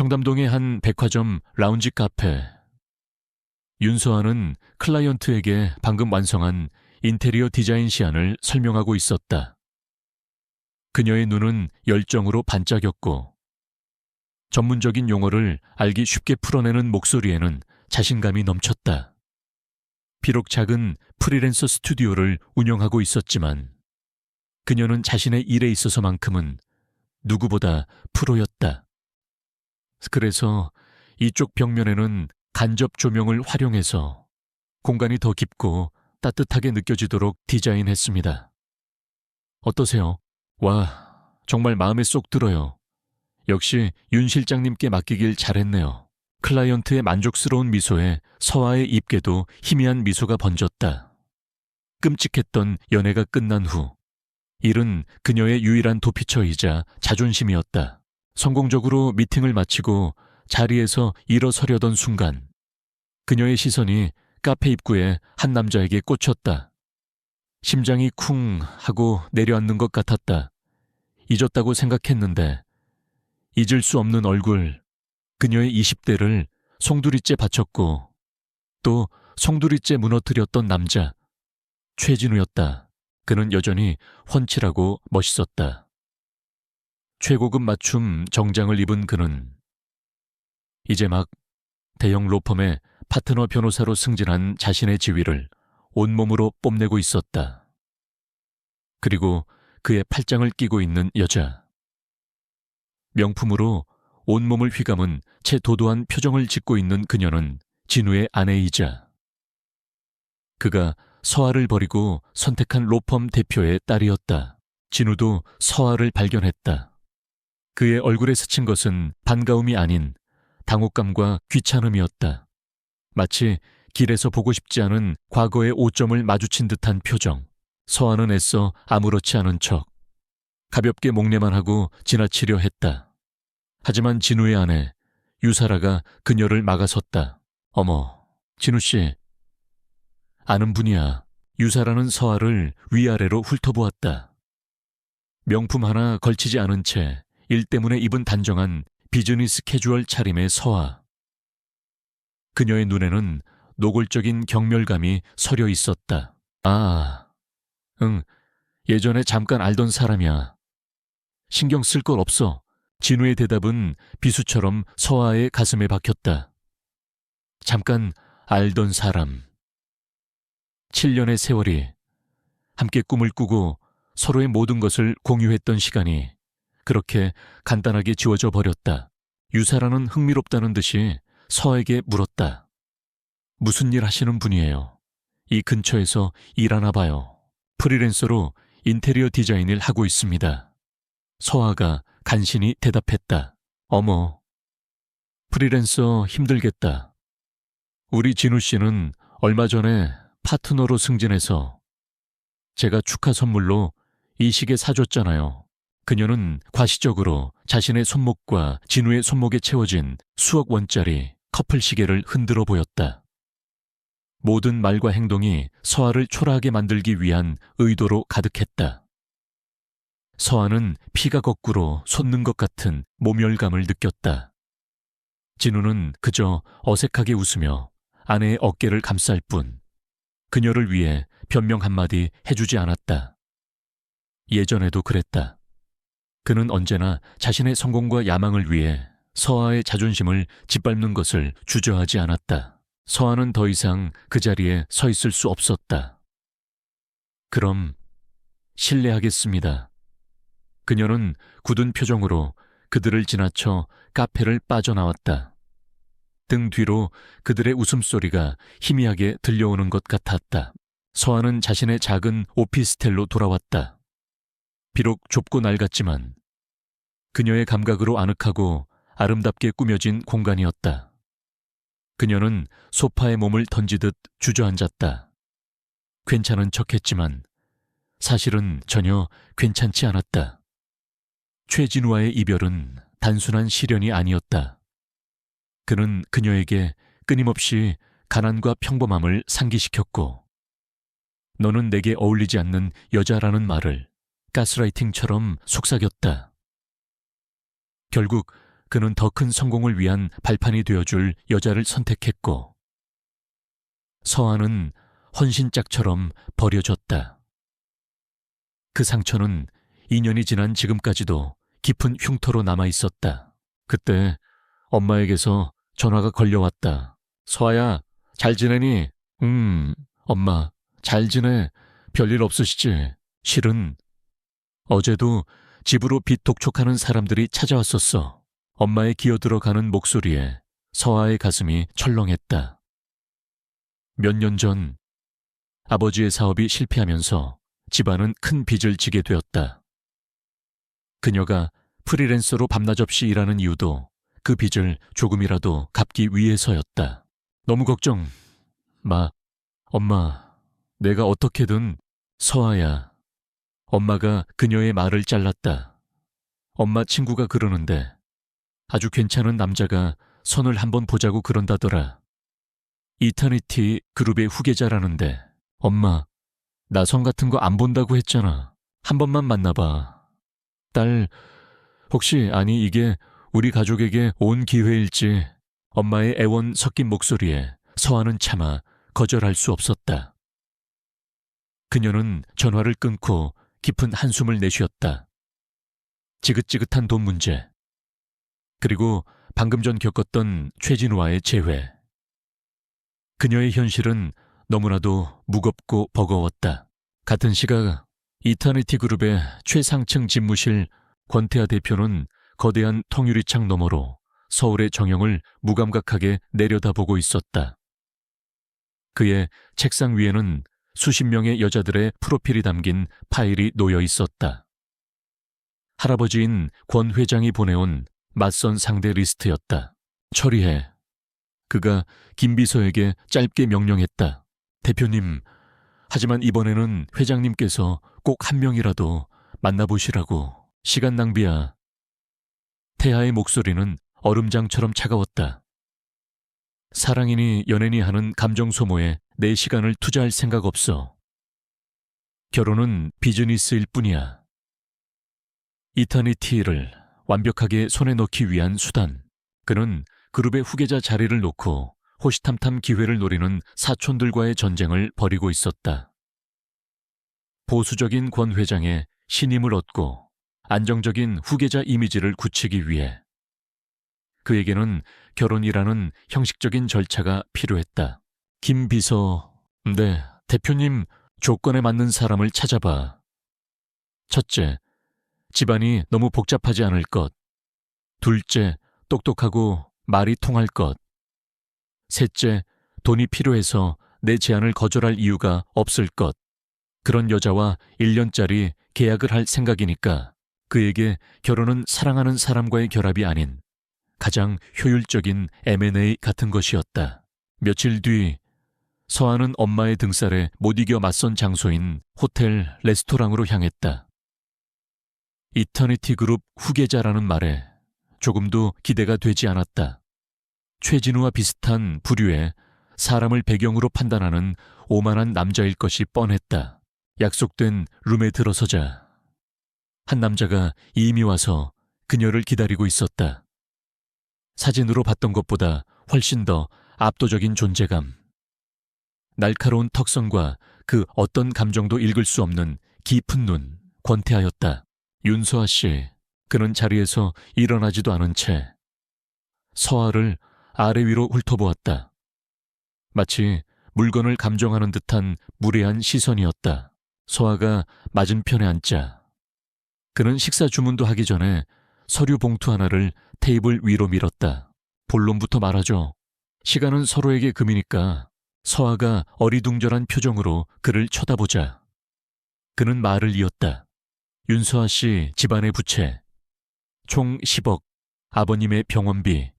청담동의 한 백화점 라운지 카페. 윤서아는 클라이언트에게 방금 완성한 인테리어 디자인 시안을 설명하고 있었다. 그녀의 눈은 열정으로 반짝였고 전문적인 용어를 알기 쉽게 풀어내는 목소리에는 자신감이 넘쳤다. 비록 작은 프리랜서 스튜디오를 운영하고 있었지만 그녀는 자신의 일에 있어서만큼은 누구보다 프로였다. 그래서 이쪽 벽면에는 간접 조명을 활용해서 공간이 더 깊고 따뜻하게 느껴지도록 디자인했습니다. 어떠세요? 와, 정말 마음에 쏙 들어요. 역시 윤 실장님께 맡기길 잘했네요. 클라이언트의 만족스러운 미소에 서아의 입에도 희미한 미소가 번졌다. 끔찍했던 연애가 끝난 후 일은 그녀의 유일한 도피처이자 자존심이었다. 성공적으로 미팅을 마치고 자리에서 일어서려던 순간 그녀의 시선이 카페 입구에 한 남자에게 꽂혔다. 심장이 쿵 하고 내려앉는 것 같았다. 잊었다고 생각했는데 잊을 수 없는 얼굴, 그녀의 20대를 송두리째 바쳤고 또 송두리째 무너뜨렸던 남자, 최진우였다. 그는 여전히 훤칠하고 멋있었다. 최고급 맞춤 정장을 입은 그는 이제 막 대형 로펌의 파트너 변호사로 승진한 자신의 지위를 온몸으로 뽐내고 있었다. 그리고 그의 팔짱을 끼고 있는 여자. 명품으로 온몸을 휘감은 채 도도한 표정을 짓고 있는 그녀는 진우의 아내이자 그가 서아를 버리고 선택한 로펌 대표의 딸이었다. 진우도 서아를 발견했다. 그의 얼굴에 스친 것은 반가움이 아닌 당혹감과 귀찮음이었다. 마치 길에서 보고 싶지 않은 과거의 오점을 마주친 듯한 표정. 서아는 애써 아무렇지 않은 척 가볍게 목례만 하고 지나치려 했다. 하지만 진우의 아내 유사라가 그녀를 막아섰다. 어머, 진우씨. 아는 분이야. 유사라는 서아를 위아래로 훑어보았다. 명품 하나 걸치지 않은 채 일 때문에 입은 단정한 비즈니스 캐주얼 차림의 서아. 그녀의 눈에는 노골적인 경멸감이 서려 있었다. 아, 응, 예전에 잠깐 알던 사람이야. 신경 쓸 걸 없어. 진우의 대답은 비수처럼 서아의 가슴에 박혔다. 잠깐 알던 사람. 7년의 세월이 함께 꿈을 꾸고 서로의 모든 것을 공유했던 시간이 그렇게 간단하게 지워져 버렸다. 유사라는 흥미롭다는 듯이 서에게 물었다. 무슨 일 하시는 분이에요? 이 근처에서 일하나 봐요. 프리랜서로 인테리어 디자인 일 하고 있습니다. 서아가 간신히 대답했다. 어머, 프리랜서 힘들겠다. 우리 진우 씨는 얼마 전에 파트너로 승진해서 제가 축하 선물로 이 시계 사줬잖아요. 그녀는 과시적으로 자신의 손목과 진우의 손목에 채워진 수억 원짜리 커플 시계를 흔들어 보였다. 모든 말과 행동이 서아를 초라하게 만들기 위한 의도로 가득했다. 서아는 피가 거꾸로 솟는 것 같은 모멸감을 느꼈다. 진우는 그저 어색하게 웃으며 아내의 어깨를 감쌀 뿐 그녀를 위해 변명 한마디 해주지 않았다. 예전에도 그랬다. 그는 언제나 자신의 성공과 야망을 위해 서아의 자존심을 짓밟는 것을 주저하지 않았다. 서아는 더 이상 그 자리에 서 있을 수 없었다. 그럼 실례하겠습니다. 그녀는 굳은 표정으로 그들을 지나쳐 카페를 빠져나왔다. 등 뒤로 그들의 웃음소리가 희미하게 들려오는 것 같았다. 서아는 자신의 작은 오피스텔로 돌아왔다. 비록 좁고 낡았지만 그녀의 감각으로 아늑하고 아름답게 꾸며진 공간이었다. 그녀는 소파에 몸을 던지듯 주저앉았다. 괜찮은 척했지만 사실은 전혀 괜찮지 않았다. 최진우와의 이별은 단순한 시련이 아니었다. 그는 그녀에게 끊임없이 가난과 평범함을 상기시켰고 너는 내게 어울리지 않는 여자라는 말을 가스라이팅처럼 속삭였다. 결국 그는 더 큰 성공을 위한 발판이 되어줄 여자를 선택했고, 서아는 헌신짝처럼 버려졌다. 그 상처는 2년이 지난 지금까지도 깊은 흉터로 남아 있었다. 그때 엄마에게서 전화가 걸려왔다. 서아야, 잘 지내니? 엄마, 잘 지내. 별일 없으시지? 실은 어제도 집으로 비독촉하는 사람들이 찾아왔었어. 엄마의 기어들어가는 목소리에 서아의 가슴이 철렁했다. 몇 년 전 아버지의 사업이 실패하면서 집안은 큰 빚을 지게 되었다. 그녀가 프리랜서로 밤낮 없이 일하는 이유도 그 빚을 조금이라도 갚기 위해서였다. 너무 걱정 마. 엄마, 내가 어떻게든. 서아야. 엄마가 그녀의 말을 잘랐다. 엄마 친구가 그러는데 아주 괜찮은 남자가 선을 한번 보자고 그런다더라. 이터니티 그룹의 후계자라는데. 엄마, 나 선 같은 거 안 본다고 했잖아. 한 번만 만나봐. 딸, 혹시 아니 이게 우리 가족에게 온 기회일지. 엄마의 애원 섞인 목소리에 서아는 차마 거절할 수 없었다. 그녀는 전화를 끊고 깊은 한숨을 내쉬었다. 지긋지긋한 돈 문제, 그리고 방금 전 겪었던 최진우와의 재회. 그녀의 현실은 너무나도 무겁고 버거웠다. 같은 시각 이터니티 그룹의 최상층 집무실 권태하 대표는 거대한 통유리창 너머로 서울의 정형을 무감각하게 내려다보고 있었다. 그의 책상 위에는 수십 명의 여자들의 프로필이 담긴 파일이 놓여 있었다. 할아버지인 권 회장이 보내온 맞선 상대 리스트였다. 처리해. 그가 김 비서에게 짧게 명령했다. 대표님, 하지만 이번에는 회장님께서 꼭 한 명이라도 만나보시라고. 시간 낭비야. 태하의 목소리는 얼음장처럼 차가웠다. 사랑이니 연애니 하는 감정 소모에 내 시간을 투자할 생각 없어. 결혼은 비즈니스일 뿐이야. 이터니티를 완벽하게 손에 넣기 위한 수단. 그는 그룹의 후계자 자리를 놓고 호시탐탐 기회를 노리는 사촌들과의 전쟁을 벌이고 있었다. 보수적인 권 회장의 신임을 얻고 안정적인 후계자 이미지를 굳히기 위해 그에게는 결혼이라는 형식적인 절차가 필요했다. 김 비서, 네, 대표님, 조건에 맞는 사람을 찾아봐. 첫째, 집안이 너무 복잡하지 않을 것. 둘째, 똑똑하고 말이 통할 것. 셋째, 돈이 필요해서 내 제안을 거절할 이유가 없을 것. 그런 여자와 1년짜리 계약을 할 생각이니까 그에게 결혼은 사랑하는 사람과의 결합이 아닌 가장 효율적인 M&A 같은 것이었다. 며칠 뒤 서아는 엄마의 등살에 못 이겨 맞선 장소인 호텔 레스토랑으로 향했다. 이터니티 그룹 후계자라는 말에 조금도 기대가 되지 않았다. 최진우와 비슷한 부류의 사람을 배경으로 판단하는 오만한 남자일 것이 뻔했다. 약속된 룸에 들어서자 한 남자가 이미 와서 그녀를 기다리고 있었다. 사진으로 봤던 것보다 훨씬 더 압도적인 존재감. 날카로운 턱선과 그 어떤 감정도 읽을 수 없는 깊은 눈, 권태하였다. 윤서아 씨, 그는 자리에서 일어나지도 않은 채 서아를 아래 위로 훑어보았다. 마치 물건을 감정하는 듯한 무례한 시선이었다. 서아가 맞은편에 앉자 그는 식사 주문도 하기 전에 서류 봉투 하나를 테이블 위로 밀었다. 본론부터 말하죠. 시간은 서로에게 금이니까. 서아가 어리둥절한 표정으로 그를 쳐다보자 그는 말을 이었다. 윤서아 씨 집안의 부채, 총 10억, 아버님의 병원비,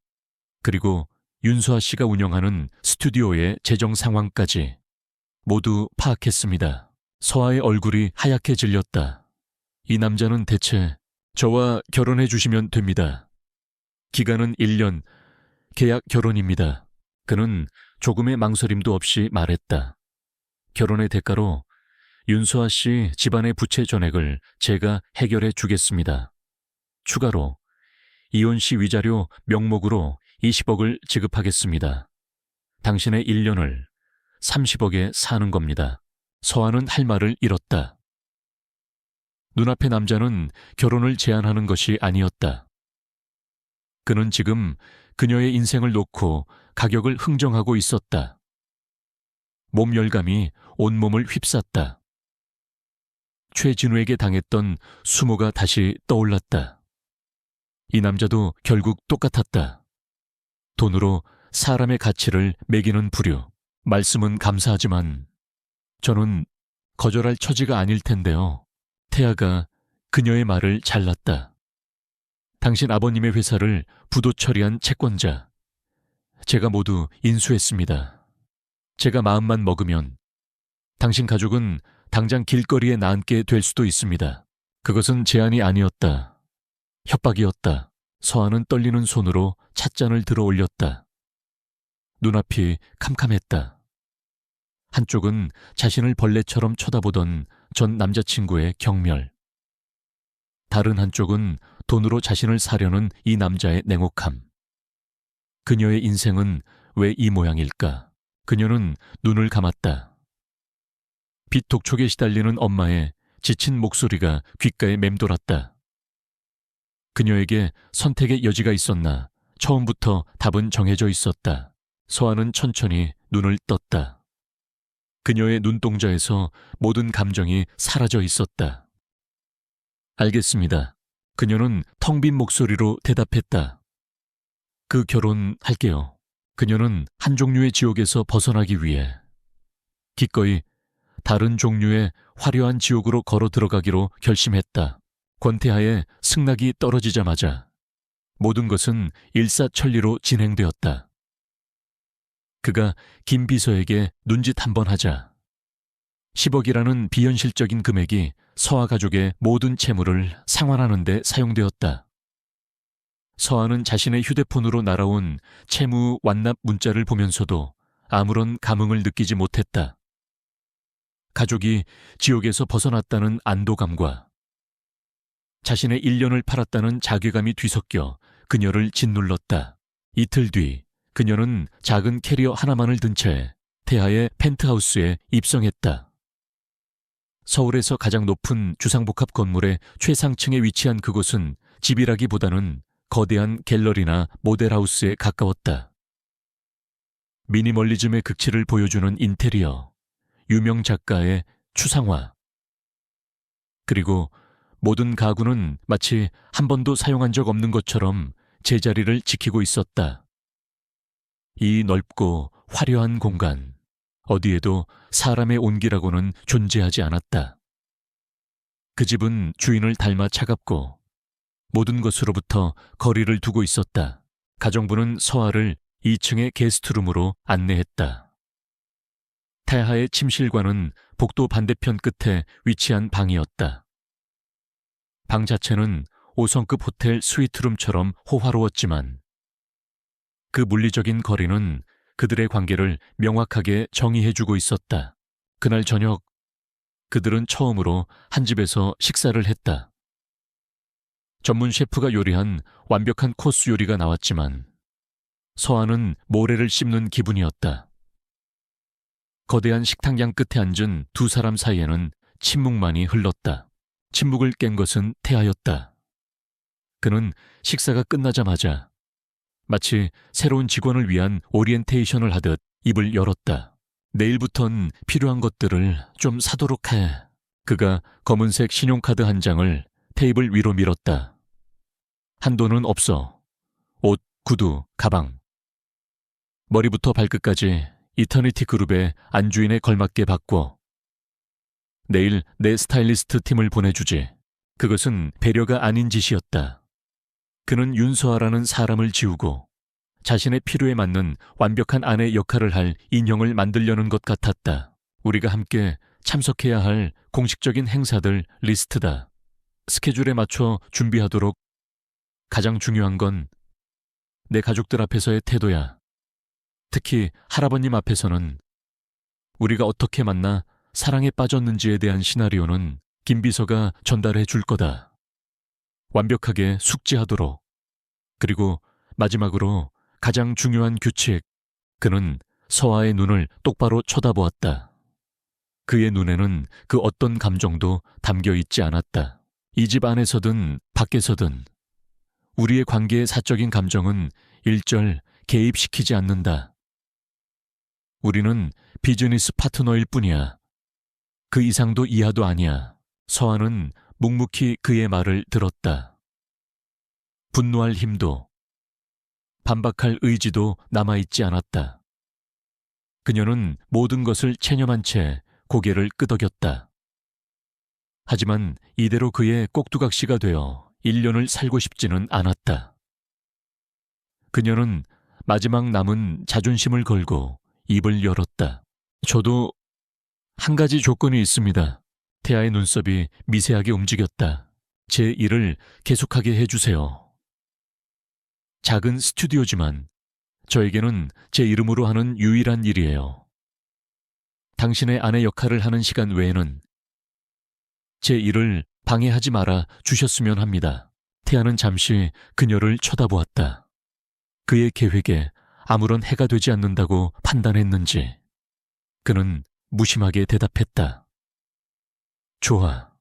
그리고 윤서아 씨가 운영하는 스튜디오의 재정 상황까지 모두 파악했습니다. 서아의 얼굴이 하얗게 질렸다. 이 남자는 대체 저와 결혼해 주시면 됩니다. 기간은 1년, 계약 결혼입니다. 그는 조금의 망설임도 없이 말했다. 결혼의 대가로 윤서아 씨 집안의 부채 전액을 제가 해결해 주겠습니다. 추가로 이혼 시 위자료 명목으로 20억을 지급하겠습니다. 당신의 1년을 30억에 사는 겁니다. 서아는 할 말을 잃었다. 눈앞의 남자는 결혼을 제안하는 것이 아니었다. 그는 지금 그녀의 인생을 놓고 가격을 흥정하고 있었다. 몸 열감이 온몸을 휩쌌다. 최진우에게 당했던 수모가 다시 떠올랐다. 이 남자도 결국 똑같았다. 돈으로 사람의 가치를 매기는 부류. 말씀은 감사하지만 저는 거절할 처지가 아닐 텐데요. 태아가 그녀의 말을 잘랐다. 당신 아버님의 회사를 부도 처리한 채권자. 제가 모두 인수했습니다. 제가 마음만 먹으면 당신 가족은 당장 길거리에 나앉게 될 수도 있습니다. 그것은 제안이 아니었다. 협박이었다. 서아는 떨리는 손으로 찻잔을 들어 올렸다. 눈앞이 캄캄했다. 한쪽은 자신을 벌레처럼 쳐다보던 전 남자친구의 경멸. 다른 한쪽은 돈으로 자신을 사려는 이 남자의 냉혹함. 그녀의 인생은 왜 이 모양일까? 그녀는 눈을 감았다. 빚 독촉에 시달리는 엄마의 지친 목소리가 귓가에 맴돌았다. 그녀에게 선택의 여지가 있었나? 처음부터 답은 정해져 있었다. 서아는 천천히 눈을 떴다. 그녀의 눈동자에서 모든 감정이 사라져 있었다. 알겠습니다. 그녀는 텅 빈 목소리로 대답했다. 그 결혼 할게요. 그녀는 한 종류의 지옥에서 벗어나기 위해 기꺼이 다른 종류의 화려한 지옥으로 걸어 들어가기로 결심했다. 권태하의 승낙이 떨어지자마자 모든 것은 일사천리로 진행되었다. 그가 김 비서에게 눈짓 한번 하자 10억이라는 비현실적인 금액이 서아 가족의 모든 채무를 상환하는 데 사용되었다. 서아는 자신의 휴대폰으로 날아온 채무 완납 문자를 보면서도 아무런 감흥을 느끼지 못했다. 가족이 지옥에서 벗어났다는 안도감과 자신의 1년을 팔았다는 자괴감이 뒤섞여 그녀를 짓눌렀다. 이틀 뒤 그녀는 작은 캐리어 하나만을 든 채 태하의 펜트하우스에 입성했다. 서울에서 가장 높은 주상복합 건물의 최상층에 위치한 그곳은 집이라기보다는 거대한 갤러리나 모델하우스에 가까웠다. 미니멀리즘의 극치를 보여주는 인테리어, 유명 작가의 추상화, 그리고 모든 가구는 마치 한 번도 사용한 적 없는 것처럼 제자리를 지키고 있었다. 이 넓고 화려한 공간, 어디에도 사람의 온기라고는 존재하지 않았다. 그 집은 주인을 닮아 차갑고 모든 것으로부터 거리를 두고 있었다. 가정부는 서아를 2층의 게스트룸으로 안내했다. 태하의 침실과는 복도 반대편 끝에 위치한 방이었다. 방 자체는 5성급 호텔 스위트룸처럼 호화로웠지만 그 물리적인 거리는 그들의 관계를 명확하게 정의해주고 있었다. 그날 저녁 그들은 처음으로 한 집에서 식사를 했다. 전문 셰프가 요리한 완벽한 코스 요리가 나왔지만 서아는 모래를 씹는 기분이었다. 거대한 식탁양 끝에 앉은 두 사람 사이에는 침묵만이 흘렀다. 침묵을 깬 것은 태아였다. 그는 식사가 끝나자마자 마치 새로운 직원을 위한 오리엔테이션을 하듯 입을 열었다. 내일부턴 필요한 것들을 좀 사도록 해. 그가 검은색 신용카드 한 장을 테이블 위로 밀었다. 한도는 없어. 옷, 구두, 가방. 머리부터 발끝까지 이터니티 그룹의 안주인에 걸맞게 바꿔. 내일 내 스타일리스트 팀을 보내주지. 그것은 배려가 아닌 짓이었다. 그는 윤서아라는 사람을 지우고 자신의 필요에 맞는 완벽한 아내 역할을 할 인형을 만들려는 것 같았다. 우리가 함께 참석해야 할 공식적인 행사들 리스트다. 스케줄에 맞춰 준비하도록. 가장 중요한 건 내 가족들 앞에서의 태도야. 특히 할아버님 앞에서는. 우리가 어떻게 만나 사랑에 빠졌는지에 대한 시나리오는 김 비서가 전달해 줄 거다. 완벽하게 숙지하도록. 그리고 마지막으로 가장 중요한 규칙, 그는 서아의 눈을 똑바로 쳐다보았다. 그의 눈에는 그 어떤 감정도 담겨 있지 않았다. 이 집 안에서든 밖에서든 우리의 관계의 사적인 감정은 일절 개입시키지 않는다. 우리는 비즈니스 파트너일 뿐이야. 그 이상도 이하도 아니야. 서아는 묵묵히 그의 말을 들었다. 분노할 힘도, 반박할 의지도 남아있지 않았다. 그녀는 모든 것을 체념한 채 고개를 끄덕였다. 하지만 이대로 그의 꼭두각시가 되어 1년을 살고 싶지는 않았다. 그녀는 마지막 남은 자존심을 걸고 입을 열었다. 저도 한 가지 조건이 있습니다. 태아의 눈썹이 미세하게 움직였다. 제 일을 계속하게 해주세요. 작은 스튜디오지만 저에게는 제 이름으로 하는 유일한 일이에요. 당신의 아내 역할을 하는 시간 외에는 제 일을 방해하지 말아 주셨으면 합니다. 태아는 잠시 그녀를 쳐다보았다. 그의 계획에 아무런 해가 되지 않는다고 판단했는지 그는 무심하게 대답했다. 좋아.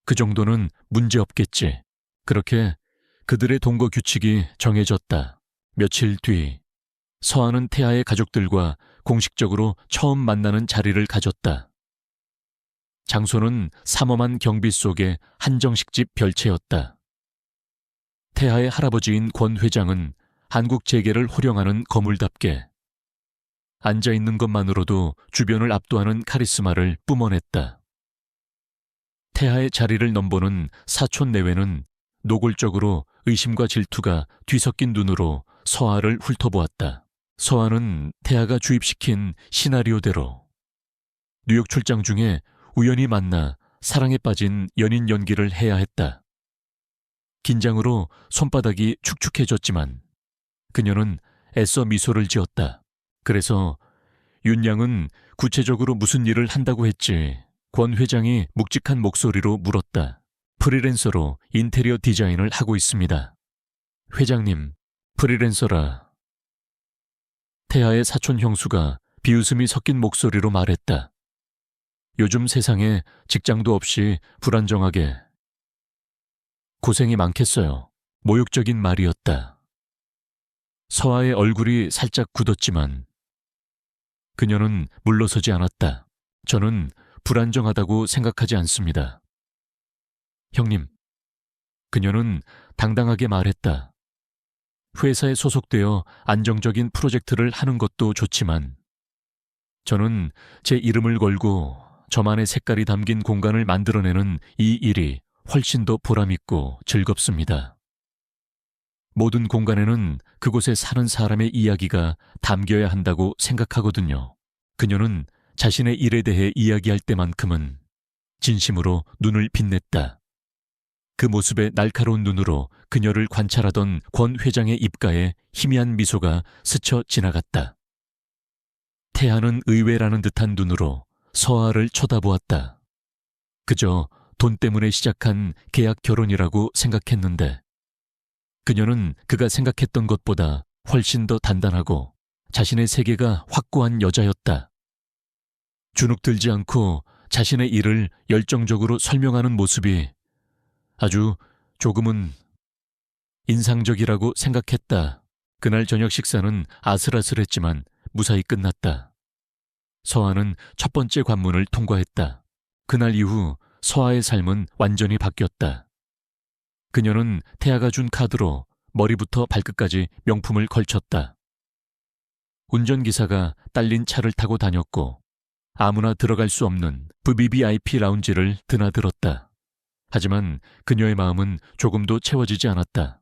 그 정도는 문제없겠지. 그렇게 그들의 동거 규칙이 정해졌다. 며칠 뒤 서아는 태아의 가족들과 공식적으로 처음 만나는 자리를 가졌다. 장소는 삼엄한 경비 속의 한정식집 별채였다. 태아의 할아버지인 권 회장은 한국 재계를 호령하는 거물답게 앉아있는 것만으로도 주변을 압도하는 카리스마를 뿜어냈다. 태아의 자리를 넘보는 사촌 내외는 노골적으로 의심과 질투가 뒤섞인 눈으로 서아를 훑어보았다. 서아는 태아가 주입시킨 시나리오대로 뉴욕 출장 중에 우연히 만나 사랑에 빠진 연인 연기를 해야 했다. 긴장으로 손바닥이 축축해졌지만 그녀는 애써 미소를 지었다. 그래서 윤 양은 구체적으로 무슨 일을 한다고 했지? 권 회장이 묵직한 목소리로 물었다. 프리랜서로 인테리어 디자인을 하고 있습니다. 회장님, 프리랜서라. 태아의 사촌 형수가 비웃음이 섞인 목소리로 말했다. 요즘 세상에 직장도 없이 불안정하게. 고생이 많겠어요. 모욕적인 말이었다. 서아의 얼굴이 살짝 굳었지만 그녀는 물러서지 않았다. 저는 불안정하다고 생각하지 않습니다. 형님, 그녀는 당당하게 말했다. 회사에 소속되어 안정적인 프로젝트를 하는 것도 좋지만 저는 제 이름을 걸고 저만의 색깔이 담긴 공간을 만들어내는 이 일이 훨씬 더 보람있고 즐겁습니다. 모든 공간에는 그곳에 사는 사람의 이야기가 담겨야 한다고 생각하거든요. 그녀는 자신의 일에 대해 이야기할 때만큼은 진심으로 눈을 빛냈다. 그 모습의 날카로운 눈으로 그녀를 관찰하던 권 회장의 입가에 희미한 미소가 스쳐 지나갔다. 태아는 의외라는 듯한 눈으로 서아를 쳐다보았다. 그저 돈 때문에 시작한 계약 결혼이라고 생각했는데 그녀는 그가 생각했던 것보다 훨씬 더 단단하고 자신의 세계가 확고한 여자였다. 주눅들지 않고 자신의 일을 열정적으로 설명하는 모습이 아주 조금은 인상적이라고 생각했다. 그날 저녁 식사는 아슬아슬했지만 무사히 끝났다. 서아는 첫 번째 관문을 통과했다. 그날 이후 서아의 삶은 완전히 바뀌었다. 그녀는 태아가 준 카드로 머리부터 발끝까지 명품을 걸쳤다. 운전기사가 딸린 차를 타고 다녔고 아무나 들어갈 수 없는 VVIP 라운지를 드나들었다. 하지만 그녀의 마음은 조금도 채워지지 않았다.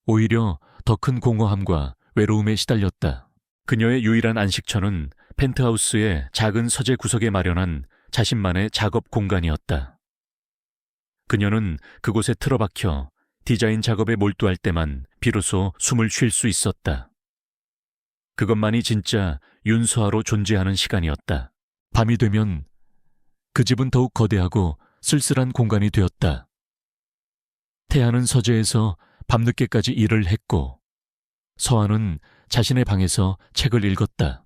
오히려 더 큰 공허함과 외로움에 시달렸다. 그녀의 유일한 안식처는 펜트하우스의 작은 서재 구석에 마련한 자신만의 작업 공간이었다. 그녀는 그곳에 틀어박혀 디자인 작업에 몰두할 때만 비로소 숨을 쉴 수 있었다. 그것만이 진짜 윤서아로 존재하는 시간이었다. 밤이 되면 그 집은 더욱 거대하고 쓸쓸한 공간이 되었다. 태아는 서재에서 밤늦게까지 일을 했고 서아는 자신의 방에서 책을 읽었다.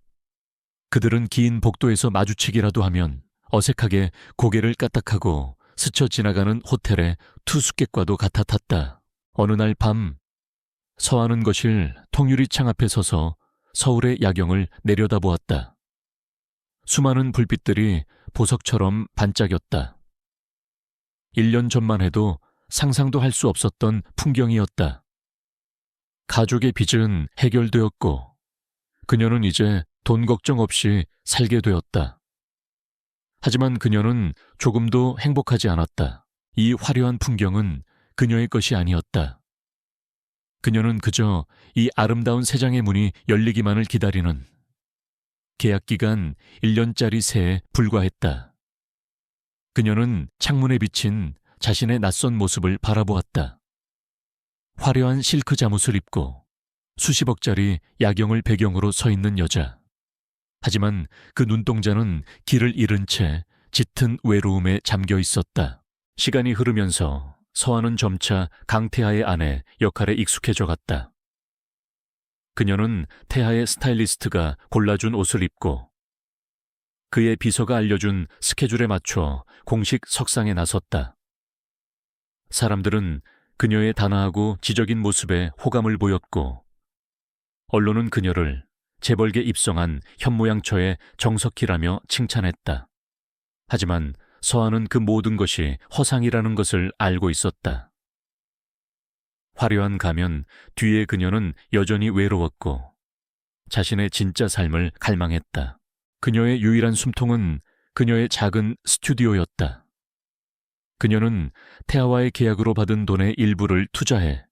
그들은 긴 복도에서 마주치기라도 하면 어색하게 고개를 까딱하고 스쳐 지나가는 호텔의 투숙객과도 같아 탔다. 어느 날 밤 서아는 거실 통유리창 앞에 서서 서울의 야경을 내려다보았다. 수많은 불빛들이 보석처럼 반짝였다. 1년 전만 해도 상상도 할 수 없었던 풍경이었다. 가족의 빚은 해결되었고 그녀는 이제 돈 걱정 없이 살게 되었다. 하지만 그녀는 조금도 행복하지 않았다. 이 화려한 풍경은 그녀의 것이 아니었다. 그녀는 그저 이 아름다운 세 장의 문이 열리기만을 기다리는 계약기간 1년짜리 새에 불과했다. 그녀는 창문에 비친 자신의 낯선 모습을 바라보았다. 화려한 실크 잠옷을 입고 수십억짜리 야경을 배경으로 서 있는 여자. 하지만 그 눈동자는 길을 잃은 채 짙은 외로움에 잠겨 있었다. 시간이 흐르면서 서아는 점차 강태하의 아내 역할에 익숙해져 갔다. 그녀는 태하의 스타일리스트가 골라준 옷을 입고 그의 비서가 알려준 스케줄에 맞춰 공식 석상에 나섰다. 사람들은 그녀의 단아하고 지적인 모습에 호감을 보였고 언론은 그녀를 재벌계 입성한 현모양처의 정석희라며 칭찬했다. 하지만 서아는 그 모든 것이 허상이라는 것을 알고 있었다. 화려한 가면 뒤에 그녀는 여전히 외로웠고 자신의 진짜 삶을 갈망했다. 그녀의 유일한 숨통은 그녀의 작은 스튜디오였다. 그녀는 태아와의 계약으로 받은 돈의 일부를 투자해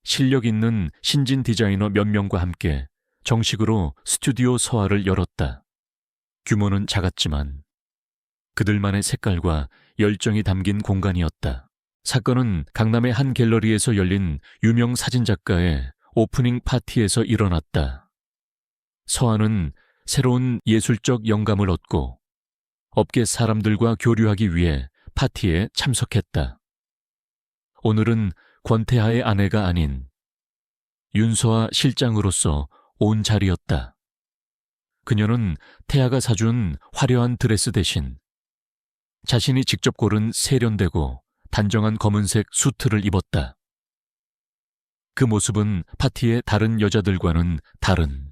실력 있는 신진 디자이너 몇 명과 함께 정식으로 스튜디오 서아를 열었다. 규모는 작았지만 그들만의 색깔과 열정이 담긴 공간이었다. 사건은 강남의 한 갤러리에서 열린 유명 사진작가의 오프닝 파티에서 일어났다. 서아는 새로운 예술적 영감을 얻고 업계 사람들과 교류하기 위해 파티에 참석했다. 오늘은 권태하의 아내가 아닌 윤서아 실장으로서 온 자리였다. 그녀는 태아가 사준 화려한 드레스 대신 자신이 직접 고른 세련되고 단정한 검은색 수트를 입었다. 그 모습은 파티의 다른 여자들과는 다른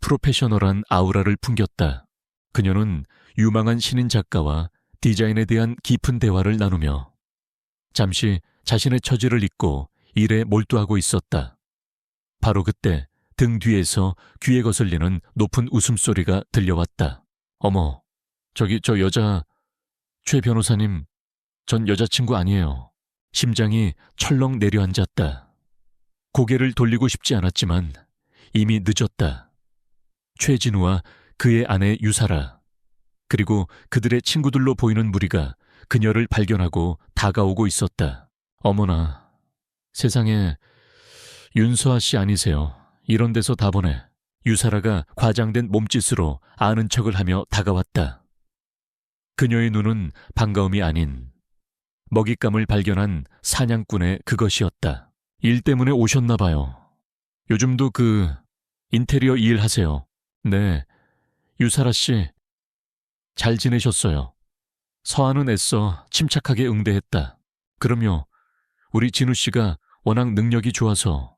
프로페셔널한 아우라를 풍겼다. 그녀는 유망한 신인 작가와 디자인에 대한 깊은 대화를 나누며 잠시 자신의 처지를 잊고 일에 몰두하고 있었다. 바로 그때 등 뒤에서 귀에 거슬리는 높은 웃음소리가 들려왔다. 어머, 저기 저 여자, 최 변호사님, 전 여자친구 아니에요. 심장이 철렁 내려앉았다. 고개를 돌리고 싶지 않았지만 이미 늦었다. 최진우와 그의 아내 유사라, 그리고 그들의 친구들로 보이는 무리가 그녀를 발견하고 다가오고 있었다. 어머나, 세상에, 윤서아 씨 아니세요. 이런 데서 다 보네. 유사라가 과장된 몸짓으로 아는 척을 하며 다가왔다. 그녀의 눈은 반가움이 아닌 먹잇감을 발견한 사냥꾼의 그것이었다. 일 때문에 오셨나 봐요. 요즘도 그 인테리어 일 하세요. 네, 유사라 씨, 잘 지내셨어요. 서아는 애써 침착하게 응대했다. 그럼요, 우리 진우 씨가 워낙 능력이 좋아서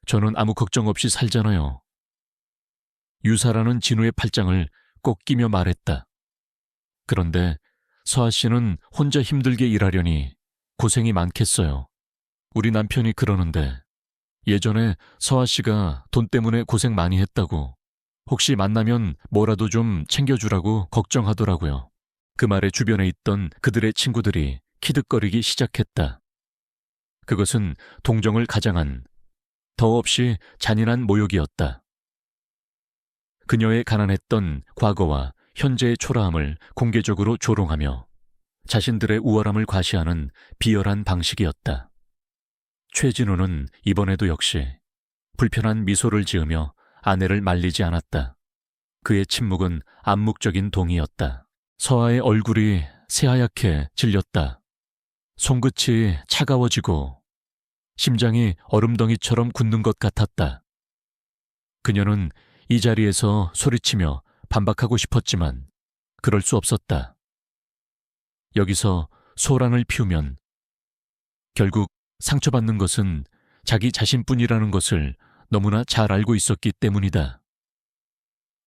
저는 아무 걱정 없이 살잖아요. 유사라는 진우의 팔짱을 꼭 끼며 말했다. 그런데 서아 씨는 혼자 힘들게 일하려니 고생이 많겠어요. 우리 남편이 그러는데 예전에 서아 씨가 돈 때문에 고생 많이 했다고 혹시 만나면 뭐라도 좀 챙겨주라고 걱정하더라고요. 그 말에 주변에 있던 그들의 친구들이 키득거리기 시작했다. 그것은 동정을 가장한 더없이 잔인한 모욕이었다. 그녀의 가난했던 과거와 현재의 초라함을 공개적으로 조롱하며 자신들의 우월함을 과시하는 비열한 방식이었다. 최진우는 이번에도 역시 불편한 미소를 지으며 아내를 말리지 않았다. 그의 침묵은 암묵적인 동의였다. 서아의 얼굴이 새하얗게 질렸다. 손끝이 차가워지고 심장이 얼음덩이처럼 굳는 것 같았다. 그녀는 이 자리에서 소리치며 반박하고 싶었지만 그럴 수 없었다. 여기서 소란을 피우면 결국 상처받는 것은 자기 자신뿐이라는 것을 너무나 잘 알고 있었기 때문이다.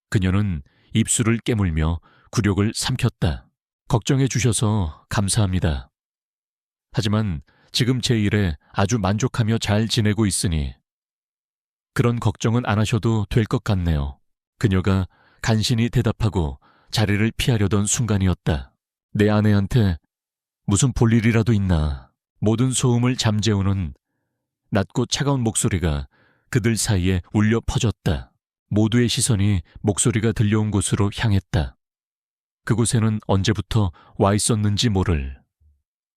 그녀는 입술을 깨물며 굴욕을 삼켰다. 걱정해 주셔서 감사합니다. 하지만 지금 제 일에 아주 만족하며 잘 지내고 있으니 그런 걱정은 안 하셔도 될 것 같네요. 그녀가 간신히 대답하고 자리를 피하려던 순간이었다. 내 아내한테 무슨 볼일이라도 있나. 모든 소음을 잠재우는 낮고 차가운 목소리가 그들 사이에 울려 퍼졌다. 모두의 시선이 목소리가 들려온 곳으로 향했다. 그곳에는 언제부터 와 있었는지 모를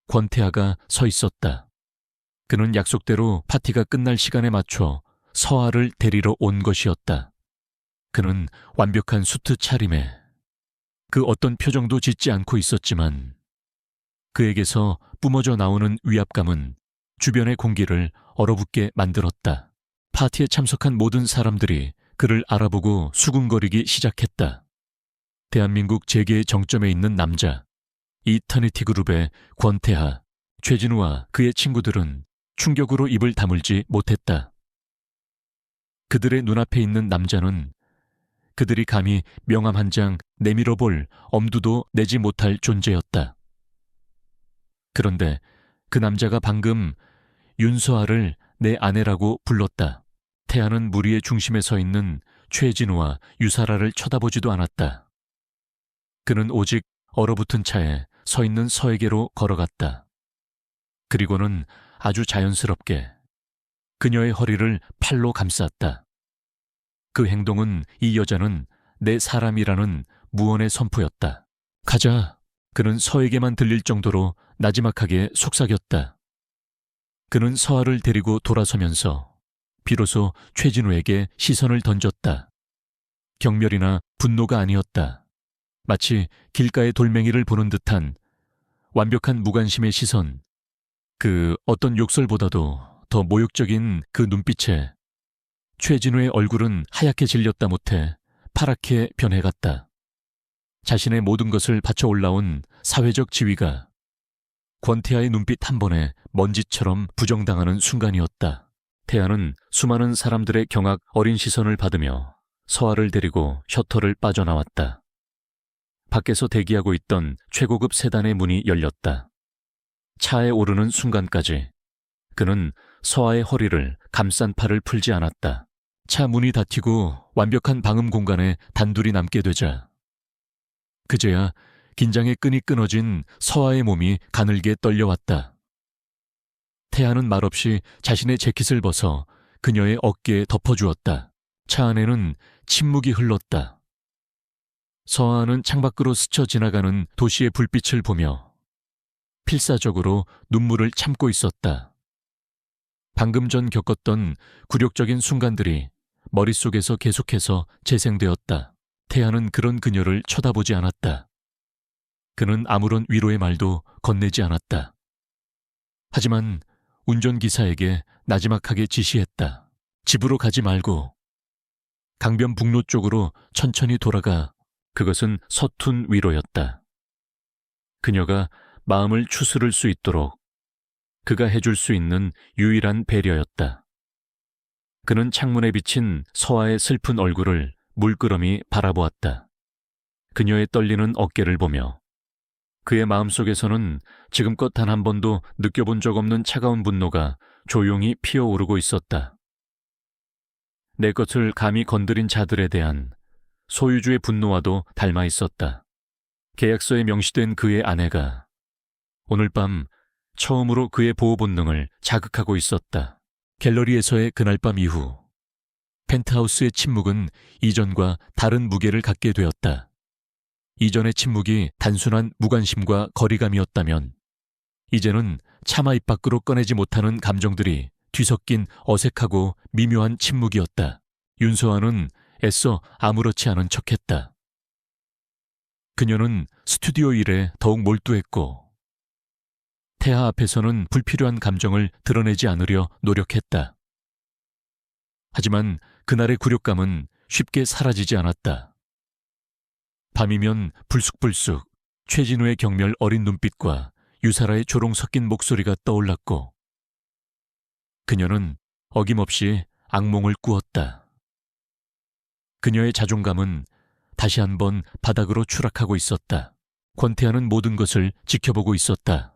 권태아가 서 있었다. 그는 약속대로 파티가 끝날 시간에 맞춰 서아를 데리러 온 것이었다. 그는 완벽한 수트 차림에 그 어떤 표정도 짓지 않고 있었지만 그에게서 뿜어져 나오는 위압감은 주변의 공기를 얼어붙게 만들었다. 파티에 참석한 모든 사람들이 그를 알아보고 수군거리기 시작했다. 대한민국 재계의 정점에 있는 남자, 이터니티 그룹의 권태하, 최진우와 그의 친구들은 충격으로 입을 다물지 못했다. 그들의 눈앞에 있는 남자는 그들이 감히 명함 한 장 내밀어 볼 엄두도 내지 못할 존재였다. 그런데 그 남자가 방금 윤서아를 내 아내라고 불렀다. 태아는 무리의 중심에 서 있는 최진우와 유사라를 쳐다보지도 않았다. 그는 오직 얼어붙은 차에 서 있는 서에게로 걸어갔다. 그리고는 아주 자연스럽게 그녀의 허리를 팔로 감쌌다. 그 행동은 이 여자는 내 사람이라는 무언의 선포였다. 가자. 그는 서에게만 들릴 정도로 나지막하게 속삭였다. 그는 서아를 데리고 돌아서면서 비로소 최진우에게 시선을 던졌다. 경멸이나 분노가 아니었다. 마치 길가의 돌멩이를 보는 듯한 완벽한 무관심의 시선. 그 어떤 욕설보다도 더 모욕적인 그 눈빛에 최진우의 얼굴은 하얗게 질렸다 못해 파랗게 변해갔다. 자신의 모든 것을 바쳐 올라온 사회적 지위가 권태아의 눈빛 한 번에 먼지처럼 부정당하는 순간이었다. 태아는 수많은 사람들의 경악 어린 시선을 받으며 서아를 데리고 셔터를 빠져나왔다. 밖에서 대기하고 있던 최고급 세단의 문이 열렸다. 차에 오르는 순간까지 그는 서아의 허리를 감싼 팔을 풀지 않았다. 차 문이 닫히고 완벽한 방음 공간에 단둘이 남게 되자 그제야 긴장의 끈이 끊어진 서아의 몸이 가늘게 떨려왔다. 태아는 말없이 자신의 재킷을 벗어 그녀의 어깨에 덮어주었다. 차 안에는 침묵이 흘렀다. 서아는 창밖으로 스쳐 지나가는 도시의 불빛을 보며 필사적으로 눈물을 참고 있었다. 방금 전 겪었던 굴욕적인 순간들이 머릿속에서 계속해서 재생되었다. 태아는 그런 그녀를 쳐다보지 않았다. 그는 아무런 위로의 말도 건네지 않았다. 하지만 운전기사에게 나지막하게 지시했다. 집으로 가지 말고 강변북로 쪽으로 천천히 돌아가. 그것은 서툰 위로였다. 그녀가 마음을 추스를 수 있도록 그가 해줄 수 있는 유일한 배려였다. 그는 창문에 비친 서아의 슬픈 얼굴을 물끄러미 바라보았다. 그녀의 떨리는 어깨를 보며 그의 마음속에서는 지금껏 단 한 번도 느껴본 적 없는 차가운 분노가 조용히 피어오르고 있었다. 내 것을 감히 건드린 자들에 대한 소유주의 분노와도 닮아 있었다. 계약서에 명시된 그의 아내가 오늘 밤 처음으로 그의 보호 본능을 자극하고 있었다. 갤러리에서의 그날 밤 이후 펜트하우스의 침묵은 이전과 다른 무게를 갖게 되었다. 이전의 침묵이 단순한 무관심과 거리감이었다면 이제는 차마 입 밖으로 꺼내지 못하는 감정들이 뒤섞인 어색하고 미묘한 침묵이었다. 윤서아는 애써 아무렇지 않은 척했다. 그녀는 스튜디오 일에 더욱 몰두했고 태하 앞에서는 불필요한 감정을 드러내지 않으려 노력했다. 하지만 그날의 굴욕감은 쉽게 사라지지 않았다. 밤이면 불쑥불쑥 최진우의 경멸 어린 눈빛과 유사라의 조롱 섞인 목소리가 떠올랐고 그녀는 어김없이 악몽을 꾸었다. 그녀의 자존감은 다시 한번 바닥으로 추락하고 있었다. 권태하는 모든 것을 지켜보고 있었다.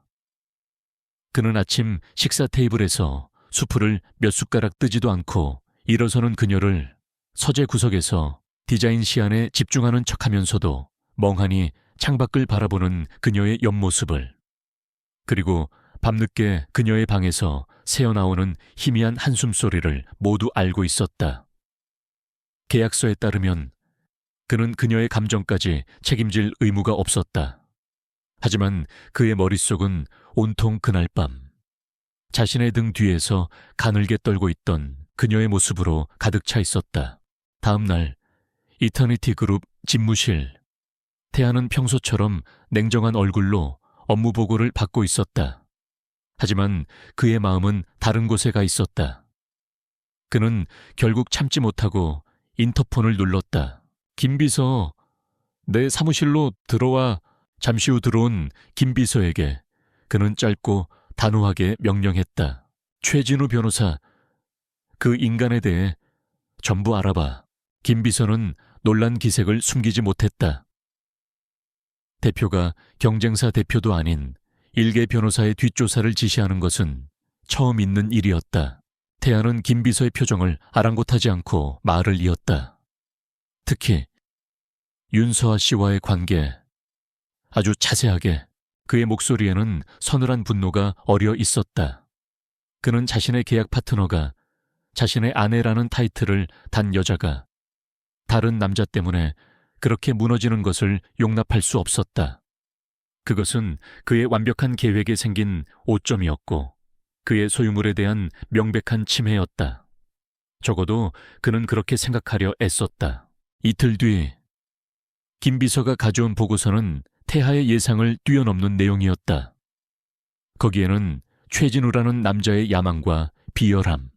그는 아침 식사 테이블에서 수프를 몇 숟가락 뜨지도 않고 일어서는 그녀를 서재 구석에서 디자인 시안에 집중하는 척하면서도 멍하니 창밖을 바라보는 그녀의 옆모습을, 그리고 밤늦게 그녀의 방에서 새어나오는 희미한 한숨소리를 모두 알고 있었다. 계약서에 따르면 그는 그녀의 감정까지 책임질 의무가 없었다. 하지만 그의 머릿속은 온통 그날 밤 자신의 등 뒤에서 가늘게 떨고 있던 그녀의 모습으로 가득 차 있었다. 다음 날 이터니티 그룹 집무실. 태아는 평소처럼 냉정한 얼굴로 업무 보고를 받고 있었다. 하지만 그의 마음은 다른 곳에 가 있었다. 그는 결국 참지 못하고 인터폰을 눌렀다. 김 비서, 내 사무실로 들어와. 잠시 후 들어온 김 비서에게 그는 짧고 단호하게 명령했다. 최진우 변호사, 그 인간에 대해 전부 알아봐. 김 비서는 놀란 기색을 숨기지 못했다. 대표가 경쟁사 대표도 아닌 일개 변호사의 뒷조사를 지시하는 것은 처음 있는 일이었다. 태아는 김 비서의 표정을 아랑곳하지 않고 말을 이었다. 특히 윤서아 씨와의 관계, 아주 자세하게. 그의 목소리에는 서늘한 분노가 어려 있었다. 그는 자신의 계약 파트너가 자신의 아내라는 타이틀을 단 여자가 다른 남자 때문에 그렇게 무너지는 것을 용납할 수 없었다. 그것은 그의 완벽한 계획에 생긴 오점이었고 그의 소유물에 대한 명백한 침해였다. 적어도 그는 그렇게 생각하려 애썼다. 이틀 뒤 김 비서가 가져온 보고서는 태하의 예상을 뛰어넘는 내용이었다. 거기에는 최진우라는 남자의 야망과 비열함,